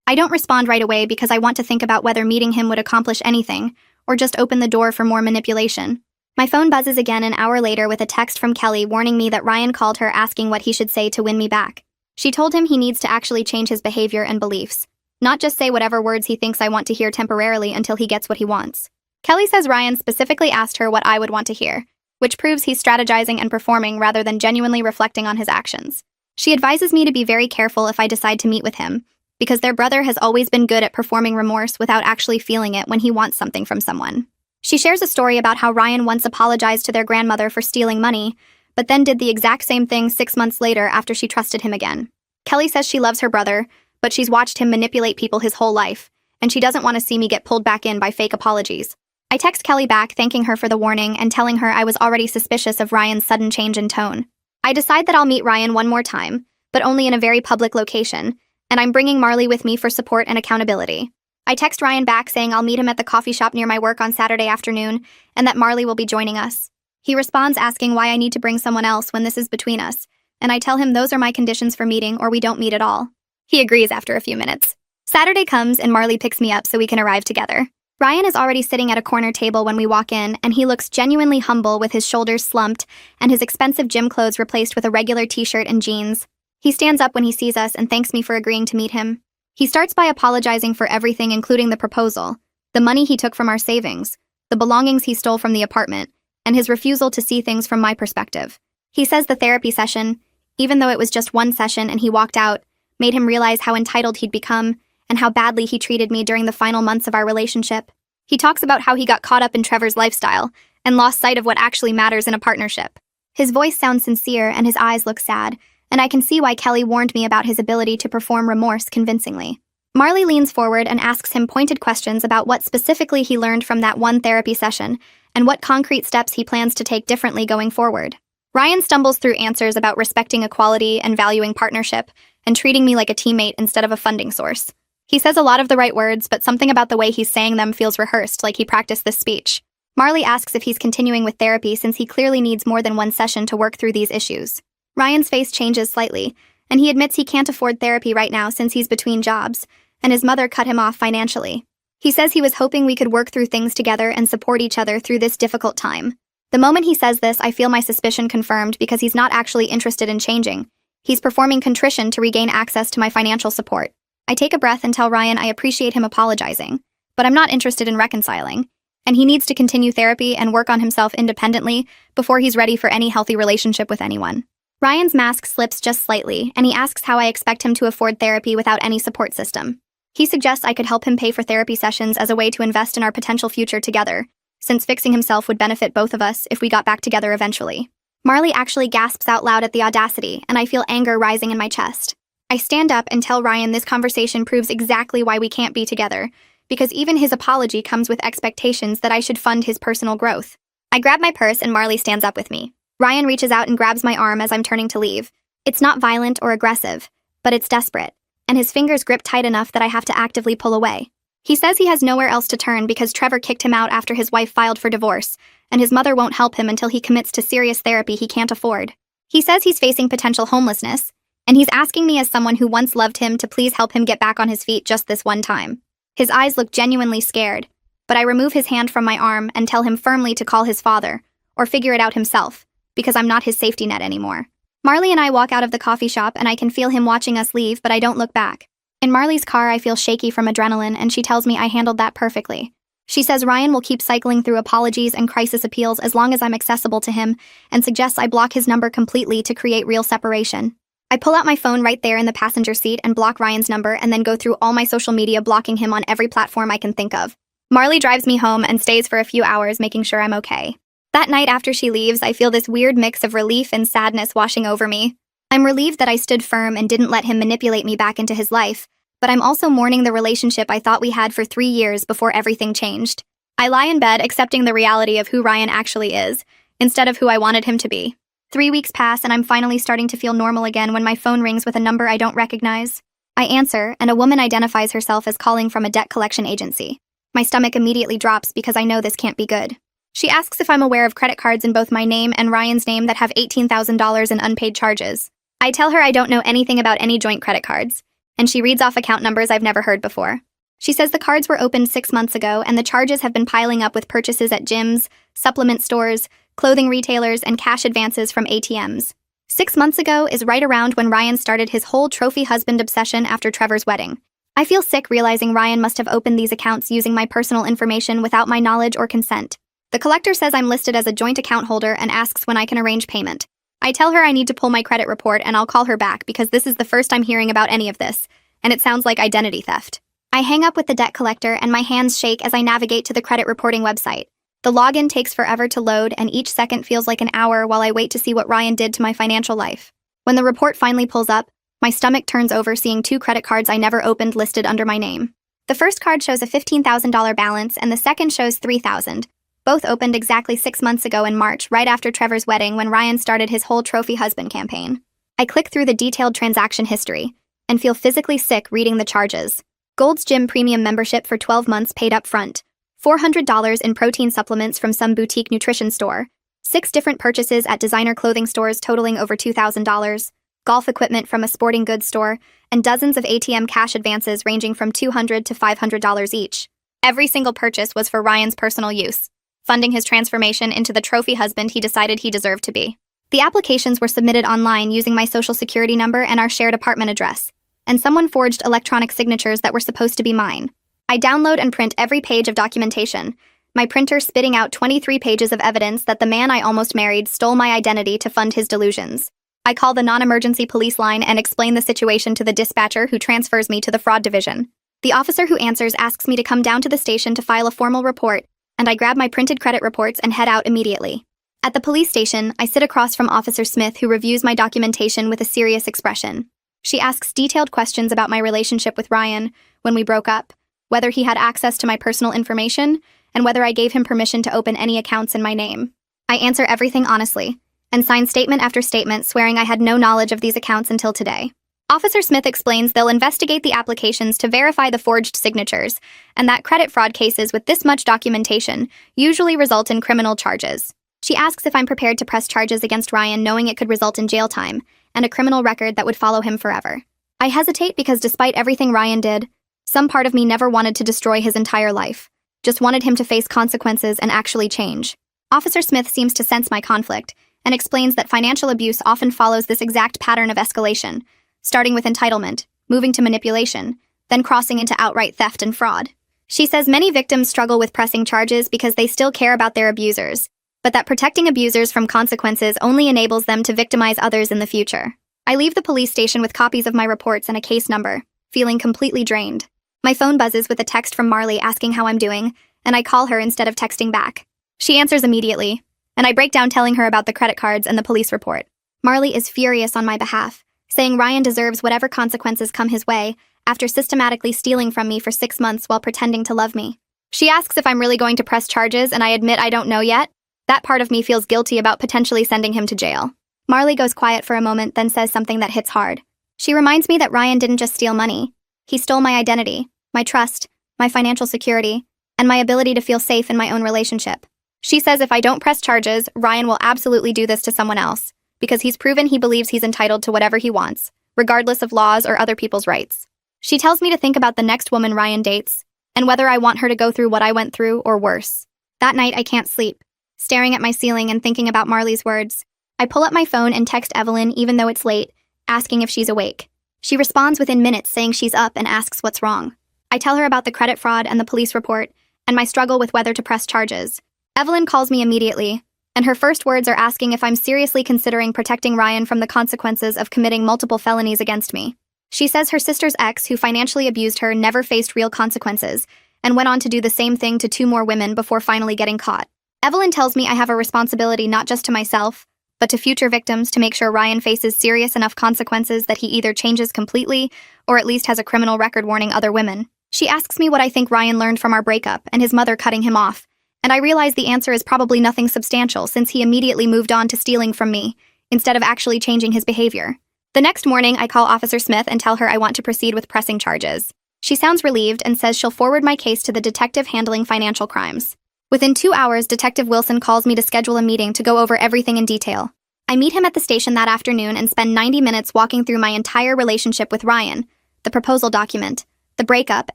I don't respond right away because I want to think about whether meeting him would accomplish anything or just open the door for more manipulation. My phone buzzes again an hour later with a text from Kelly warning me that Ryan called her asking what he should say to win me back. She told him he needs to actually change his behavior and beliefs, not just say whatever words he thinks I want to hear temporarily until he gets what he wants. Kelly says Ryan specifically asked her what I would want to hear, which proves he's strategizing and performing rather than genuinely reflecting on his actions. She advises me to be very careful if I decide to meet with him, because their brother has always been good at performing remorse without actually feeling it when he wants something from someone. She shares a story about how Ryan once apologized to their grandmother for stealing money, but then did the exact same thing 6 months later after she trusted him again. Kelly says she loves her brother, but she's watched him manipulate people his whole life, and she doesn't want to see me get pulled back in by fake apologies. I text Kelly back thanking her for the warning and telling her I was already suspicious of Ryan's sudden change in tone. I decide that I'll meet Ryan one more time, but only in a very public location, and I'm bringing Marley with me for support and accountability. I text Ryan back saying I'll meet him at the coffee shop near my work on Saturday afternoon and that Marley will be joining us. He responds asking why I need to bring someone else when this is between us, and I tell him those are my conditions for meeting or we don't meet at all. He agrees after a few minutes. Saturday comes and Marley picks me up so we can arrive together. Ryan is already sitting at a corner table when we walk in, and he looks genuinely humble with his shoulders slumped and his expensive gym clothes replaced with a regular t-shirt and jeans. He stands up when he sees us and thanks me for agreeing to meet him. He starts by apologizing for everything including the proposal, the money he took from our savings, the belongings he stole from the apartment, and his refusal to see things from my perspective. He says the therapy session, even though it was just one session and he walked out, made him realize how entitled he'd become and how badly he treated me during the final months of our relationship. He talks about how he got caught up in Trevor's lifestyle and lost sight of what actually matters in a partnership. His voice sounds sincere and his eyes look sad, and I can see why Kelly warned me about his ability to perform remorse convincingly. Marley leans forward and asks him pointed questions about what specifically he learned from that one therapy session and what concrete steps he plans to take differently going forward. Ryan stumbles through answers about respecting equality and valuing partnership and treating me like a teammate instead of a funding source. He says a lot of the right words, but something about the way he's saying them feels rehearsed, like he practiced this speech. Marley asks if he's continuing with therapy since he clearly needs more than one session to work through these issues. Ryan's face changes slightly, and he admits he can't afford therapy right now since he's between jobs, and his mother cut him off financially. He says he was hoping we could work through things together and support each other through this difficult time. The moment he says this, I feel my suspicion confirmed because he's not actually interested in changing. He's performing contrition to regain access to my financial support. I take a breath and tell Ryan I appreciate him apologizing, but I'm not interested in reconciling, and he needs to continue therapy and work on himself independently before he's ready for any healthy relationship with anyone. Ryan's mask slips just slightly, and he asks how I expect him to afford therapy without any support system. He suggests I could help him pay for therapy sessions as a way to invest in our potential future together, since fixing himself would benefit both of us if we got back together eventually. Marley actually gasps out loud at the audacity, and I feel anger rising in my chest. I stand up and tell Ryan this conversation proves exactly why we can't be together, because even his apology comes with expectations that I should fund his personal growth. I grab my purse and Marley stands up with me. Ryan reaches out and grabs my arm as I'm turning to leave. It's not violent or aggressive, but it's desperate, and his fingers grip tight enough that I have to actively pull away. He says he has nowhere else to turn because Trevor kicked him out after his wife filed for divorce, and his mother won't help him until he commits to serious therapy he can't afford. He says he's facing potential homelessness, and he's asking me as someone who once loved him to please help him get back on his feet just this one time. His eyes look genuinely scared, but I remove his hand from my arm and tell him firmly to call his father, or figure it out himself, because I'm not his safety net anymore. Marley and I walk out of the coffee shop and I can feel him watching us leave, but I don't look back. In Marley's car, I feel shaky from adrenaline, and she tells me I handled that perfectly. She says Ryan will keep cycling through apologies and crisis appeals as long as I'm accessible to him, and suggests I block his number completely to create real separation. I pull out my phone right there in the passenger seat and block Ryan's number, and then go through all my social media, blocking him on every platform I can think of. Marley drives me home and stays for a few hours, making sure I'm okay. That night after she leaves, I feel this weird mix of relief and sadness washing over me. I'm relieved that I stood firm and didn't let him manipulate me back into his life, but I'm also mourning the relationship I thought we had for 3 years before everything changed. I lie in bed accepting the reality of who Ryan actually is, instead of who I wanted him to be. 3 weeks pass and I'm finally starting to feel normal again when my phone rings with a number I don't recognize. I answer, and a woman identifies herself as calling from a debt collection agency. My stomach immediately drops because I know this can't be good. She asks if I'm aware of credit cards in both my name and Ryan's name that have $18,000 in unpaid charges. I tell her I don't know anything about any joint credit cards, and she reads off account numbers I've never heard before. She says the cards were opened 6 months ago, and the charges have been piling up with purchases at gyms, supplement stores, clothing retailers, and cash advances from ATMs. 6 months ago is right around when Ryan started his whole trophy husband obsession after Trevor's wedding. I feel sick realizing Ryan must have opened these accounts using my personal information without my knowledge or consent. The collector says I'm listed as a joint account holder and asks when I can arrange payment. I tell her I need to pull my credit report and I'll call her back because this is the first I'm hearing about any of this, and it sounds like identity theft. I hang up with the debt collector and my hands shake as I navigate to the credit reporting website. The login takes forever to load, and each second feels like an hour while I wait to see what Ryan did to my financial life. When the report finally pulls up, my stomach turns over seeing 2 credit cards I never opened listed under my name. The first card shows a $15,000 balance and the second shows $3,000. Both opened exactly 6 months ago in March, right after Trevor's wedding when Ryan started his whole trophy husband campaign. I click through the detailed transaction history and feel physically sick reading the charges. Gold's Gym premium membership for 12 months paid up front, $400 in protein supplements from some boutique nutrition store, 6 different purchases at designer clothing stores totaling over $2,000, golf equipment from a sporting goods store, and dozens of ATM cash advances ranging from $200 to $500 each. Every single purchase was for Ryan's personal use, funding his transformation into the trophy husband he decided he deserved to be. The applications were submitted online using my social security number and our shared apartment address, and someone forged electronic signatures that were supposed to be mine. I download and print every page of documentation, my printer spitting out 23 pages of evidence that the man I almost married stole my identity to fund his delusions. I call the non-emergency police line and explain the situation to the dispatcher, who transfers me to the fraud division. The officer who answers asks me to come down to the station to file a formal report, and I grab my printed credit reports and head out immediately. At the police station, I sit across from Officer Smith, who reviews my documentation with a serious expression. She asks detailed questions about my relationship with Ryan, when we broke up, whether he had access to my personal information, and whether I gave him permission to open any accounts in my name. I answer everything honestly, and sign statement after statement swearing I had no knowledge of these accounts until today. Officer Smith explains they'll investigate the applications to verify the forged signatures, and that credit fraud cases with this much documentation usually result in criminal charges. She asks if I'm prepared to press charges against Ryan, knowing it could result in jail time and a criminal record that would follow him forever. I hesitate because despite everything Ryan did, some part of me never wanted to destroy his entire life, just wanted him to face consequences and actually change. Officer Smith seems to sense my conflict and explains that financial abuse often follows this exact pattern of escalation, starting with entitlement, moving to manipulation, then crossing into outright theft and fraud. She says many victims struggle with pressing charges because they still care about their abusers, but that protecting abusers from consequences only enables them to victimize others in the future. I leave the police station with copies of my reports and a case number, feeling completely drained. My phone buzzes with a text from Marley asking how I'm doing, and I call her instead of texting back. She answers immediately, and I break down telling her about the credit cards and the police report. Marley is furious on my behalf, saying Ryan deserves whatever consequences come his way after systematically stealing from me for 6 months while pretending to love me. She asks if I'm really going to press charges, and I admit I don't know yet. That part of me feels guilty about potentially sending him to jail. Marley goes quiet for a moment, then says something that hits hard. She reminds me that Ryan didn't just steal money. He stole my identity, my trust, my financial security, and my ability to feel safe in my own relationship. She says if I don't press charges, Ryan will absolutely do this to someone else, because he's proven he believes he's entitled to whatever he wants, regardless of laws or other people's rights. She tells me to think about the next woman Ryan dates, and whether I want her to go through what I went through or worse. That night, I can't sleep, staring at my ceiling and thinking about Marley's words. I pull up my phone and text Evelyn even though it's late, asking if she's awake. She responds within minutes saying she's up and asks what's wrong. I tell her about the credit fraud and the police report, and my struggle with whether to press charges. Evelyn calls me immediately, and her first words are asking if I'm seriously considering protecting Ryan from the consequences of committing multiple felonies against me. She says her sister's ex, who financially abused her, never faced real consequences, and went on to do the same thing to 2 more women before finally getting caught. Evelyn tells me I have a responsibility not just to myself, but to future victims to make sure Ryan faces serious enough consequences that he either changes completely or at least has a criminal record warning other women. She asks me what I think Ryan learned from our breakup and his mother cutting him off, and I realize the answer is probably nothing substantial since he immediately moved on to stealing from me, instead of actually changing his behavior. The next morning, I call Officer Smith and tell her I want to proceed with pressing charges. She sounds relieved and says she'll forward my case to the detective handling financial crimes. Within 2 hours, Detective Wilson calls me to schedule a meeting to go over everything in detail. I meet him at the station that afternoon and spend 90 minutes walking through my entire relationship with Ryan, the proposal document, the breakup,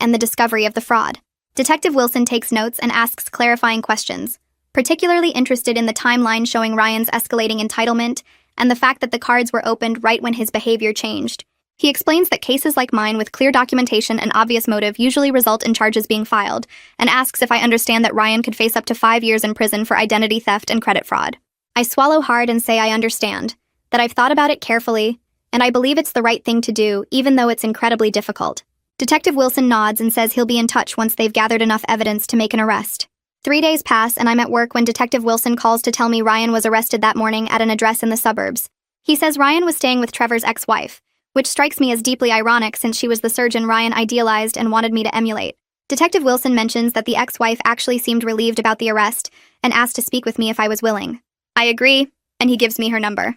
and the discovery of the fraud. Detective Wilson takes notes and asks clarifying questions, particularly interested in the timeline showing Ryan's escalating entitlement and the fact that the cards were opened right when his behavior changed. He explains that cases like mine with clear documentation and obvious motive usually result in charges being filed, and asks if I understand that Ryan could face up to 5 years in prison for identity theft and credit fraud. I swallow hard and say I understand, that I've thought about it carefully, and I believe it's the right thing to do, even though it's incredibly difficult. Detective Wilson nods and says he'll be in touch once they've gathered enough evidence to make an arrest. 3 days pass, and I'm at work when Detective Wilson calls to tell me Ryan was arrested that morning at an address in the suburbs. He says Ryan was staying with Trevor's ex-wife, which strikes me as deeply ironic since she was the surgeon Ryan idealized and wanted me to emulate. Detective Wilson mentions that the ex-wife actually seemed relieved about the arrest and asked to speak with me if I was willing. I agree, and he gives me her number.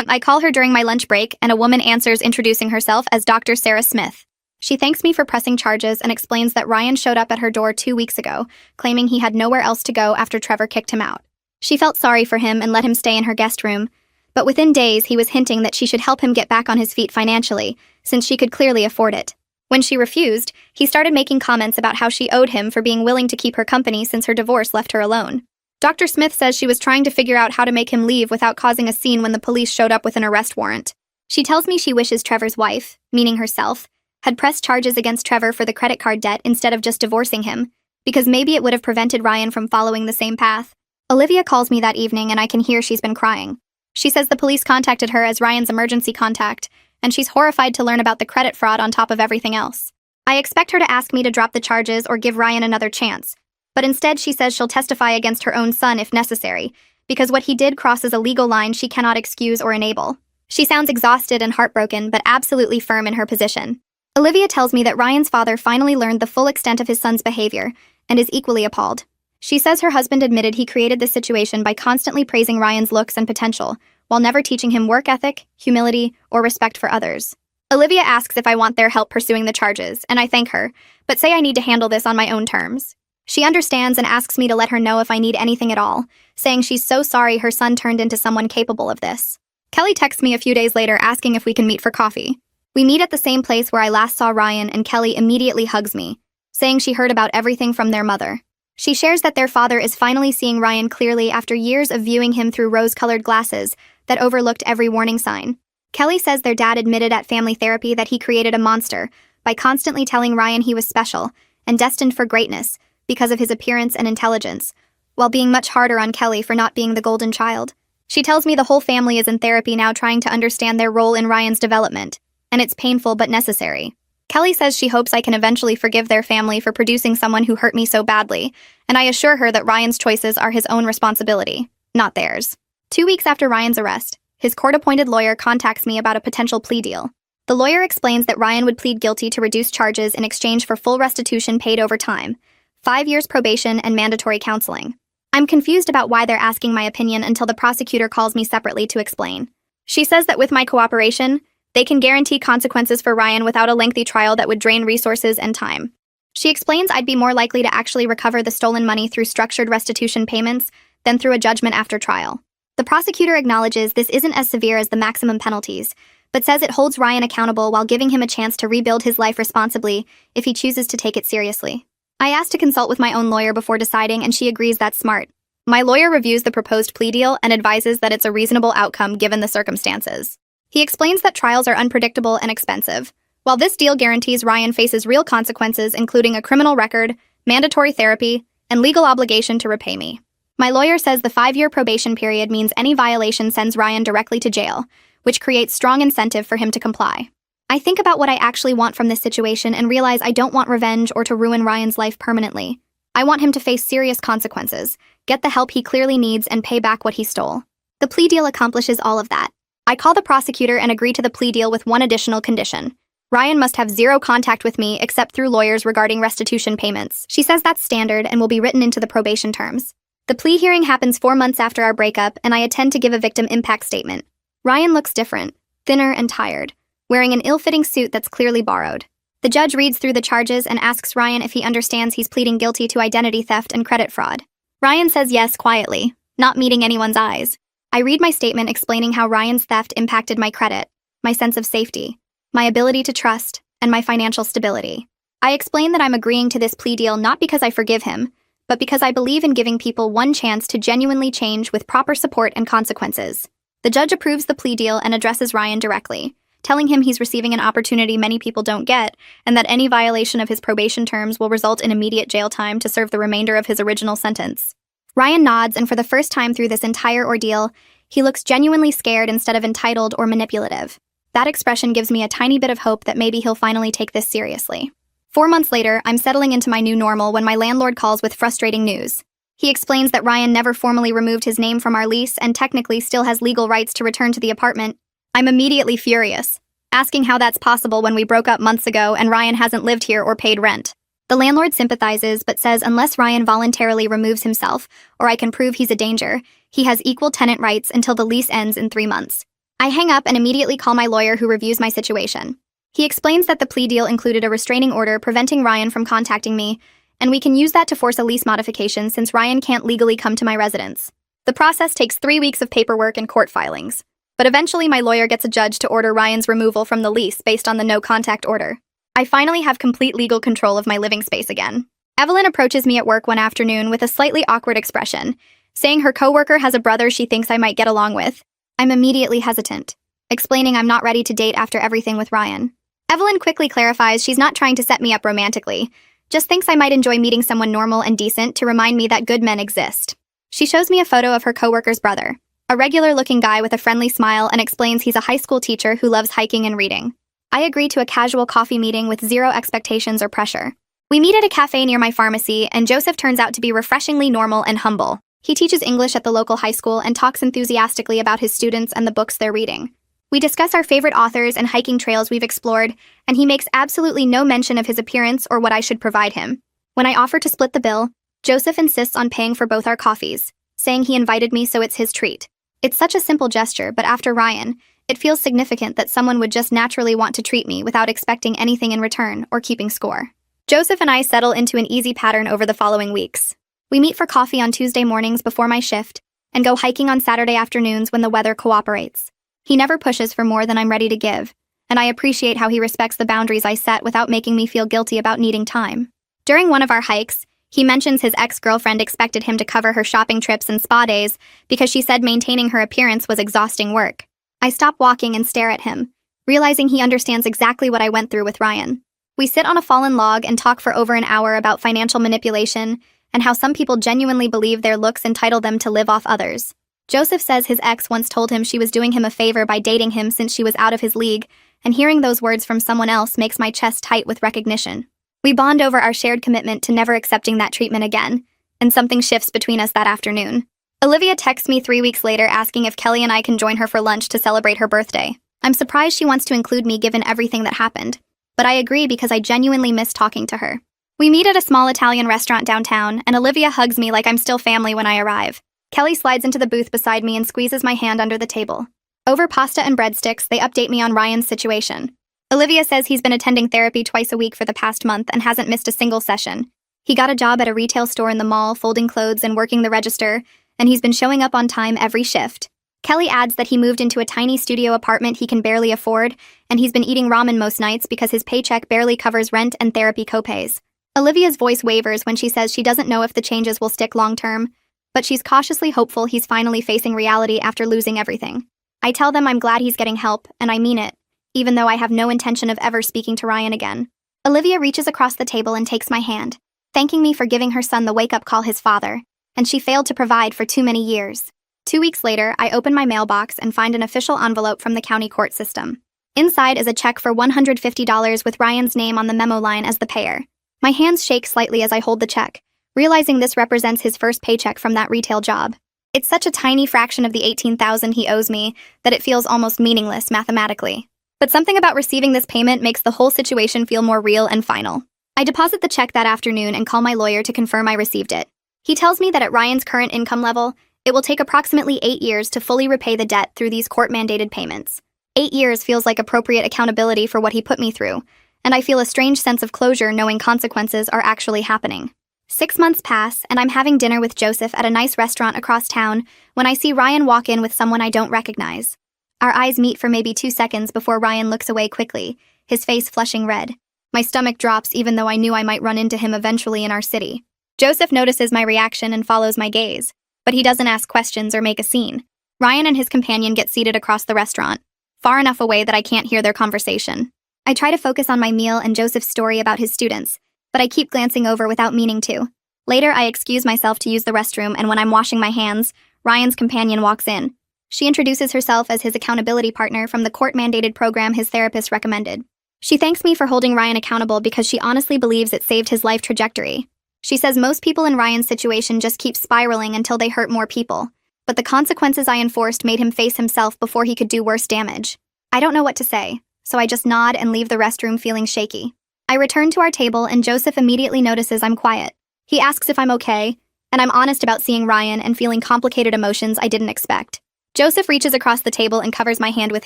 I call her during my lunch break, and a woman answers introducing herself as Dr. Sarah Smith. She thanks me for pressing charges and explains that Ryan showed up at her door 2 weeks ago, claiming he had nowhere else to go after Trevor kicked him out. She felt sorry for him and let him stay in her guest room, but within days he was hinting that she should help him get back on his feet financially, since she could clearly afford it. When she refused, he started making comments about how she owed him for being willing to keep her company since her divorce left her alone. Dr. Smith says she was trying to figure out how to make him leave without causing a scene when the police showed up with an arrest warrant. She tells me she wishes Trevor's wife, meaning herself, had pressed charges against Trevor for the credit card debt instead of just divorcing him, because maybe it would have prevented Ryan from following the same path. Olivia calls me that evening and I can hear she's been crying. She says the police contacted her as Ryan's emergency contact, and she's horrified to learn about the credit fraud on top of everything else. I expect her to ask me to drop the charges or give Ryan another chance, but instead she says she'll testify against her own son if necessary, because what he did crosses a legal line she cannot excuse or enable. She sounds exhausted and heartbroken, but absolutely firm in her position. Olivia tells me that Ryan's father finally learned the full extent of his son's behavior, and is equally appalled. She says her husband admitted he created this situation by constantly praising Ryan's looks and potential, while never teaching him work ethic, humility, or respect for others. Olivia asks if I want their help pursuing the charges, and I thank her, but say I need to handle this on my own terms. She understands and asks me to let her know if I need anything at all, saying she's so sorry her son turned into someone capable of this. Kelly texts me a few days later asking if we can meet for coffee. We meet at the same place where I last saw Ryan, and Kelly immediately hugs me, saying she heard about everything from their mother. She shares that their father is finally seeing Ryan clearly after years of viewing him through rose-colored glasses that overlooked every warning sign. Kelly says their dad admitted at family therapy that he created a monster by constantly telling Ryan he was special and destined for greatness because of his appearance and intelligence, while being much harder on Kelly for not being the golden child. She tells me the whole family is in therapy now trying to understand their role in Ryan's development, and it's painful but necessary. Kelly says she hopes I can eventually forgive their family for producing someone who hurt me so badly, and I assure her that Ryan's choices are his own responsibility, not theirs. 2 weeks after Ryan's arrest, his court-appointed lawyer contacts me about a potential plea deal. The lawyer explains that Ryan would plead guilty to reduced charges in exchange for full restitution paid over time, 5 years probation, and mandatory counseling. I'm confused about why they're asking my opinion until the prosecutor calls me separately to explain. She says that with my cooperation, they can guarantee consequences for Ryan without a lengthy trial that would drain resources and time. She explains I'd be more likely to actually recover the stolen money through structured restitution payments than through a judgment after trial. The prosecutor acknowledges this isn't as severe as the maximum penalties, but says it holds Ryan accountable while giving him a chance to rebuild his life responsibly if he chooses to take it seriously. I asked to consult with my own lawyer before deciding, and she agrees that's smart. My lawyer reviews the proposed plea deal and advises that it's a reasonable outcome given the circumstances. He explains that trials are unpredictable and expensive. While this deal guarantees Ryan faces real consequences, including a criminal record, mandatory therapy, and legal obligation to repay me. My lawyer says the 5-year probation period means any violation sends Ryan directly to jail, which creates strong incentive for him to comply. I think about what I actually want from this situation and realize I don't want revenge or to ruin Ryan's life permanently. I want him to face serious consequences, get the help he clearly needs, and pay back what he stole. The plea deal accomplishes all of that. I call the prosecutor and agree to the plea deal with one additional condition. Ryan must have zero contact with me except through lawyers regarding restitution payments. She says that's standard and will be written into the probation terms. The plea hearing happens 4 months after our breakup, and I attend to give a victim impact statement. Ryan looks different, thinner and tired, wearing an ill-fitting suit that's clearly borrowed. The judge reads through the charges and asks Ryan if he understands he's pleading guilty to identity theft and credit fraud. Ryan says yes quietly, not meeting anyone's eyes. I read my statement explaining how Ryan's theft impacted my credit, my sense of safety, my ability to trust, and my financial stability. I explain that I'm agreeing to this plea deal not because I forgive him, but because I believe in giving people one chance to genuinely change with proper support and consequences. The judge approves the plea deal and addresses Ryan directly, telling him he's receiving an opportunity many people don't get, and that any violation of his probation terms will result in immediate jail time to serve the remainder of his original sentence. Ryan nods, and for the first time through this entire ordeal, he looks genuinely scared instead of entitled or manipulative. That expression gives me a tiny bit of hope that maybe he'll finally take this seriously. 4 months later, I'm settling into my new normal when my landlord calls with frustrating news. He explains that Ryan never formally removed his name from our lease and technically still has legal rights to return to the apartment. I'm immediately furious, asking how that's possible when we broke up months ago and Ryan hasn't lived here or paid rent. The landlord sympathizes but says unless Ryan voluntarily removes himself or I can prove he's a danger, he has equal tenant rights until the lease ends in 3 months. I hang up and immediately call my lawyer who reviews my situation. He explains that the plea deal included a restraining order preventing Ryan from contacting me, and we can use that to force a lease modification since Ryan can't legally come to my residence. The process takes 3 weeks of paperwork and court filings, but eventually my lawyer gets a judge to order Ryan's removal from the lease based on the no-contact order. I finally have complete legal control of my living space again. Evelyn approaches me at work one afternoon with a slightly awkward expression, saying her coworker has a brother she thinks I might get along with. I'm immediately hesitant, explaining I'm not ready to date after everything with Ryan. Evelyn quickly clarifies she's not trying to set me up romantically, just thinks I might enjoy meeting someone normal and decent to remind me that good men exist. She shows me a photo of her coworker's brother, a regular-looking guy with a friendly smile, and explains he's a high school teacher who loves hiking and reading. I agree to a casual coffee meeting with zero expectations or pressure. We meet at a cafe near my pharmacy, and Joseph turns out to be refreshingly normal and humble. He teaches English at the local high school and talks enthusiastically about his students and the books they're reading. We discuss our favorite authors and hiking trails we've explored, and he makes absolutely no mention of his appearance or what I should provide him. When I offer to split the bill, Joseph insists on paying for both our coffees, saying he invited me so it's his treat. It's such a simple gesture, but after Ryan, it feels significant that someone would just naturally want to treat me without expecting anything in return or keeping score. Joseph and I settle into an easy pattern over the following weeks. We meet for coffee on Tuesday mornings before my shift and go hiking on Saturday afternoons when the weather cooperates. He never pushes for more than I'm ready to give, and I appreciate how he respects the boundaries I set without making me feel guilty about needing time. During one of our hikes, he mentions his ex-girlfriend expected him to cover her shopping trips and spa days because she said maintaining her appearance was exhausting work. I stop walking and stare at him, realizing he understands exactly what I went through with Ryan. We sit on a fallen log and talk for over an hour about financial manipulation and how some people genuinely believe their looks entitle them to live off others. Joseph says his ex once told him she was doing him a favor by dating him since she was out of his league, and hearing those words from someone else makes my chest tight with recognition. We bond over our shared commitment to never accepting that treatment again, and something shifts between us that afternoon. Olivia texts me 3 weeks later asking if Kelly and I can join her for lunch to celebrate her birthday. I'm surprised she wants to include me given everything that happened, but I agree because I genuinely miss talking to her. We meet at a small Italian restaurant downtown, and Olivia hugs me like I'm still family when I arrive. Kelly slides into the booth beside me and squeezes my hand under the table. Over pasta and breadsticks, they update me on Ryan's situation. Olivia says he's been attending therapy twice a week for the past month and hasn't missed a single session. He got a job at a retail store in the mall, folding clothes and working the register, and he's been showing up on time every shift. Kelly adds that he moved into a tiny studio apartment he can barely afford, and he's been eating ramen most nights because his paycheck barely covers rent and therapy copays. Olivia's voice wavers when she says she doesn't know if the changes will stick long-term, but she's cautiously hopeful he's finally facing reality after losing everything. I tell them I'm glad he's getting help, and I mean it, even though I have no intention of ever speaking to Ryan again. Olivia reaches across the table and takes my hand, thanking me for giving her son the wake-up call his father, and she failed to provide for too many years. 2 weeks later, I open my mailbox and find an official envelope from the county court system. Inside is a check for $150 with Ryan's name on the memo line as the payer. My hands shake slightly as I hold the check, realizing this represents his first paycheck from that retail job. It's such a tiny fraction of the $18,000 he owes me that it feels almost meaningless mathematically. But something about receiving this payment makes the whole situation feel more real and final. I deposit the check that afternoon and call my lawyer to confirm I received it. He tells me that at Ryan's current income level, it will take approximately 8 years to fully repay the debt through these court-mandated payments. 8 years feels like appropriate accountability for what he put me through, and I feel a strange sense of closure knowing consequences are actually happening. 6 months pass, and I'm having dinner with Joseph at a nice restaurant across town when I see Ryan walk in with someone I don't recognize. Our eyes meet for maybe 2 seconds before Ryan looks away quickly, his face flushing red. My stomach drops even though I knew I might run into him eventually in our city. Joseph notices my reaction and follows my gaze, but he doesn't ask questions or make a scene. Ryan and his companion get seated across the restaurant, far enough away that I can't hear their conversation. I try to focus on my meal and Joseph's story about his students, but I keep glancing over without meaning to. Later, I excuse myself to use the restroom, and when I'm washing my hands, Ryan's companion walks in. She introduces herself as his accountability partner from the court-mandated program his therapist recommended. She thanks me for holding Ryan accountable because she honestly believes it saved his life trajectory. She says most people in Ryan's situation just keep spiraling until they hurt more people, but the consequences I enforced made him face himself before he could do worse damage. I don't know what to say, so I just nod and leave the restroom feeling shaky. I return to our table and Joseph immediately notices I'm quiet. He asks if I'm okay, and I'm honest about seeing Ryan and feeling complicated emotions I didn't expect. Joseph reaches across the table and covers my hand with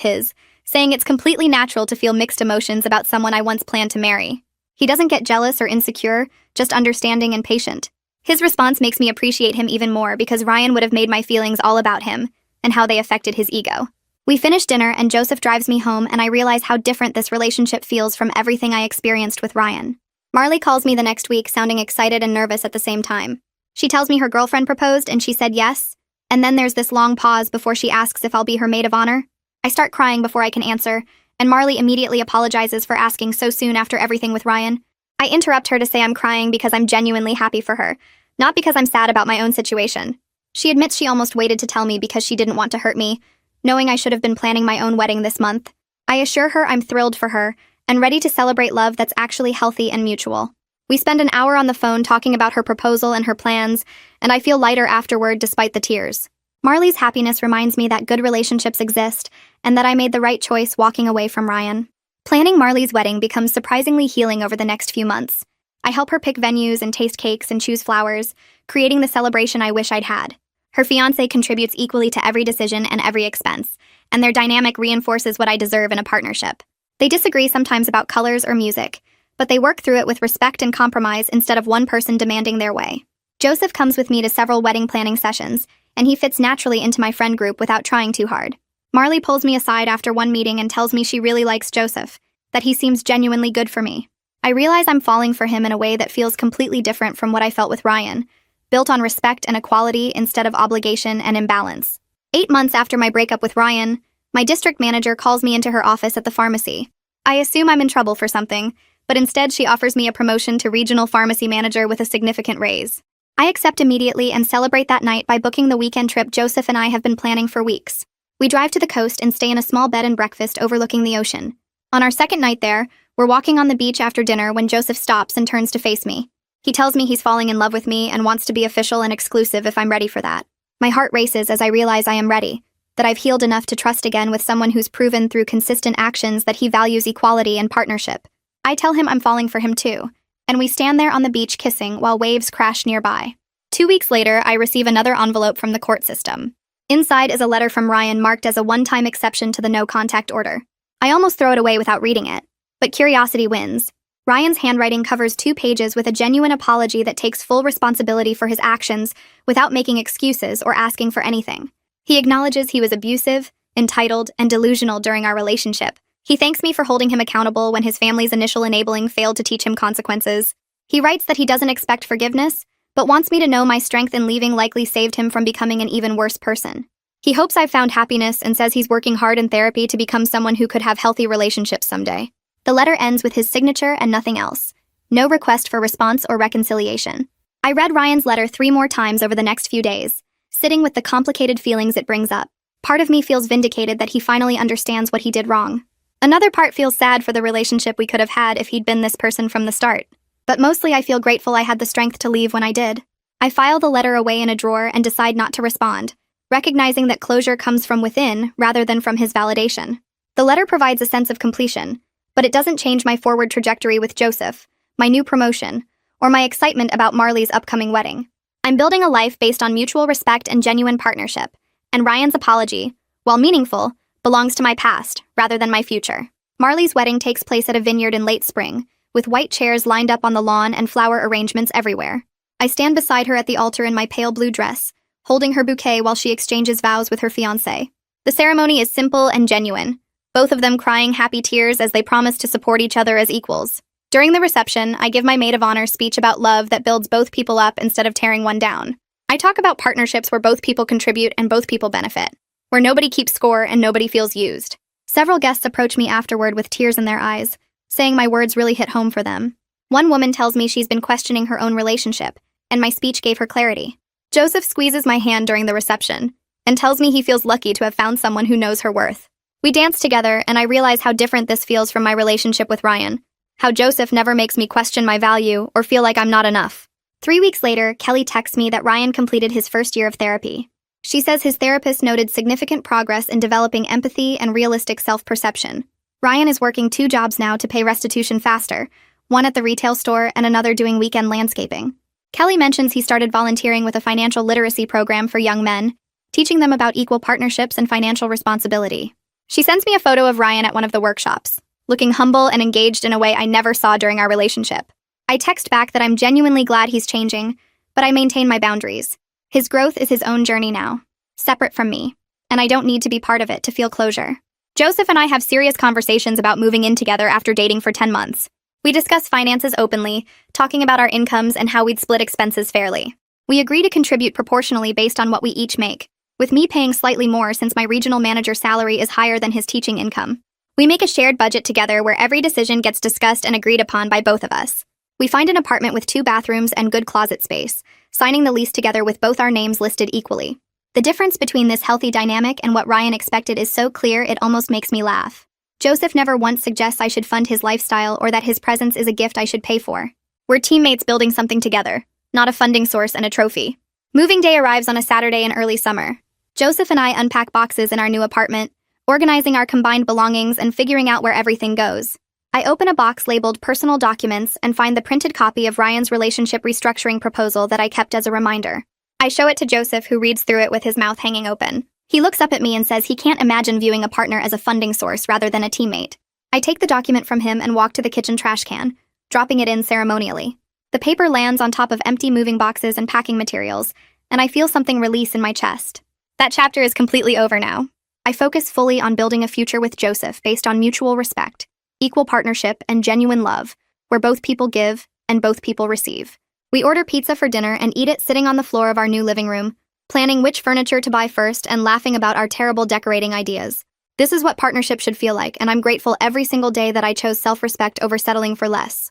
his, saying it's completely natural to feel mixed emotions about someone I once planned to marry. He doesn't get jealous or insecure, just understanding and patient. His response makes me appreciate him even more because Ryan would have made my feelings all about him and how they affected his ego. We finish dinner and Joseph drives me home and I realize how different this relationship feels from everything I experienced with Ryan. Marley calls me the next week sounding excited and nervous at the same time. She tells me her girlfriend proposed and she said yes, and then there's this long pause before she asks if I'll be her maid of honor. I start crying before I can answer, and Marley immediately apologizes for asking so soon after everything with Ryan. I interrupt her to say I'm crying because I'm genuinely happy for her, not because I'm sad about my own situation. She admits she almost waited to tell me because she didn't want to hurt me, knowing I should have been planning my own wedding this month. I assure her I'm thrilled for her and ready to celebrate love that's actually healthy and mutual. We spend an hour on the phone talking about her proposal and her plans, and I feel lighter afterward despite the tears. Marley's happiness reminds me that good relationships exist and that I made the right choice walking away from Ryan. Planning Marley's wedding becomes surprisingly healing over the next few months. I help her pick venues and taste cakes and choose flowers, creating the celebration I wish I'd had. Her fiancé contributes equally to every decision and every expense, and their dynamic reinforces what I deserve in a partnership. They disagree sometimes about colors or music, but they work through it with respect and compromise instead of one person demanding their way. Joseph comes with me to several wedding planning sessions, and he fits naturally into my friend group without trying too hard. Marley pulls me aside after one meeting and tells me she really likes Joseph, that he seems genuinely good for me. I realize I'm falling for him in a way that feels completely different from what I felt with Ryan, built on respect and equality instead of obligation and imbalance. 8 months after my breakup with Ryan, my district manager calls me into her office at the pharmacy. I assume I'm in trouble for something, but instead she offers me a promotion to regional pharmacy manager with a significant raise. I accept immediately and celebrate that night by booking the weekend trip Joseph and I have been planning for weeks. We drive to the coast and stay in a small bed and breakfast overlooking the ocean. On our second night there, we're walking on the beach after dinner when Joseph stops and turns to face me. He tells me he's falling in love with me and wants to be official and exclusive if I'm ready for that. My heart races as I realize I am ready, that I've healed enough to trust again with someone who's proven through consistent actions that he values equality and partnership. I tell him I'm falling for him too, and we stand there on the beach kissing while waves crash nearby. 2 weeks later, I receive another envelope from the court system. Inside is a letter from Ryan marked as a one-time exception to the no-contact order. I almost throw it away without reading it, but curiosity wins. Ryan's handwriting covers 2 pages with a genuine apology that takes full responsibility for his actions without making excuses or asking for anything. He acknowledges he was abusive, entitled, and delusional during our relationship. He thanks me for holding him accountable when his family's initial enabling failed to teach him consequences. He writes that he doesn't expect forgiveness, but wants me to know my strength in leaving likely saved him from becoming an even worse person. He hopes I've found happiness and says he's working hard in therapy to become someone who could have healthy relationships someday. The letter ends with his signature and nothing else. No request for response or reconciliation. I read Ryan's letter 3 more times over the next few days, sitting with the complicated feelings it brings up. Part of me feels vindicated that he finally understands what he did wrong. Another part feels sad for the relationship we could have had if he'd been this person from the start. But mostly I feel grateful I had the strength to leave when I did. I file the letter away in a drawer and decide not to respond, recognizing that closure comes from within rather than from his validation. The letter provides a sense of completion, but it doesn't change my forward trajectory with Joseph, my new promotion, or my excitement about Marley's upcoming wedding. I'm building a life based on mutual respect and genuine partnership, and Ryan's apology, while meaningful, belongs to my past rather than my future. Marley's wedding takes place at a vineyard in late spring, with white chairs lined up on the lawn and flower arrangements everywhere. I stand beside her at the altar in my pale blue dress, holding her bouquet while she exchanges vows with her fiancé. The ceremony is simple and genuine, both of them crying happy tears as they promise to support each other as equals. During the reception, I give my maid of honor speech about love that builds both people up instead of tearing one down. I talk about partnerships where both people contribute and both people benefit, where nobody keeps score and nobody feels used. Several guests approach me afterward with tears in their eyes, saying my words really hit home for them. One woman tells me she's been questioning her own relationship, and my speech gave her clarity. Joseph squeezes my hand during the reception, and tells me he feels lucky to have found someone who knows her worth. We dance together, and I realize how different this feels from my relationship with Ryan, how Joseph never makes me question my value or feel like I'm not enough. 3 weeks later, Kelly texts me that Ryan completed his first year of therapy. She says his therapist noted significant progress in developing empathy and realistic self-perception. Ryan is working 2 jobs now to pay restitution faster, one at the retail store and another doing weekend landscaping. Kelly mentions he started volunteering with a financial literacy program for young men, teaching them about equal partnerships and financial responsibility. She sends me a photo of Ryan at one of the workshops, looking humble and engaged in a way I never saw during our relationship. I text back that I'm genuinely glad he's changing, but I maintain my boundaries. His growth is his own journey now, separate from me, and I don't need to be part of it to feel closure. Joseph and I have serious conversations about moving in together after dating for 10 months. We discuss finances openly, talking about our incomes and how we'd split expenses fairly. We agree to contribute proportionally based on what we each make, with me paying slightly more since my regional manager salary is higher than his teaching income. We make a shared budget together where every decision gets discussed and agreed upon by both of us. We find an apartment with 2 bathrooms and good closet space, signing the lease together with both our names listed equally. The difference between this healthy dynamic and what Ryan expected is so clear it almost makes me laugh. Joseph never once suggests I should fund his lifestyle or that his presence is a gift I should pay for. We're teammates building something together, not a funding source and a trophy. Moving day arrives on a Saturday in early summer. Joseph and I unpack boxes in our new apartment, organizing our combined belongings and figuring out where everything goes. I open a box labeled Personal Documents and find the printed copy of Ryan's relationship restructuring proposal that I kept as a reminder. I show it to Joseph, who reads through it with his mouth hanging open. He looks up at me and says he can't imagine viewing a partner as a funding source rather than a teammate. I take the document from him and walk to the kitchen trash can, dropping it in ceremonially. The paper lands on top of empty moving boxes and packing materials, and I feel something release in my chest. That chapter is completely over now. I focus fully on building a future with Joseph based on mutual respect, equal partnership, and genuine love, where both people give and both people receive. We order pizza for dinner and eat it sitting on the floor of our new living room, planning which furniture to buy first and laughing about our terrible decorating ideas. This is what partnership should feel like, and I'm grateful every single day that I chose self-respect over settling for less.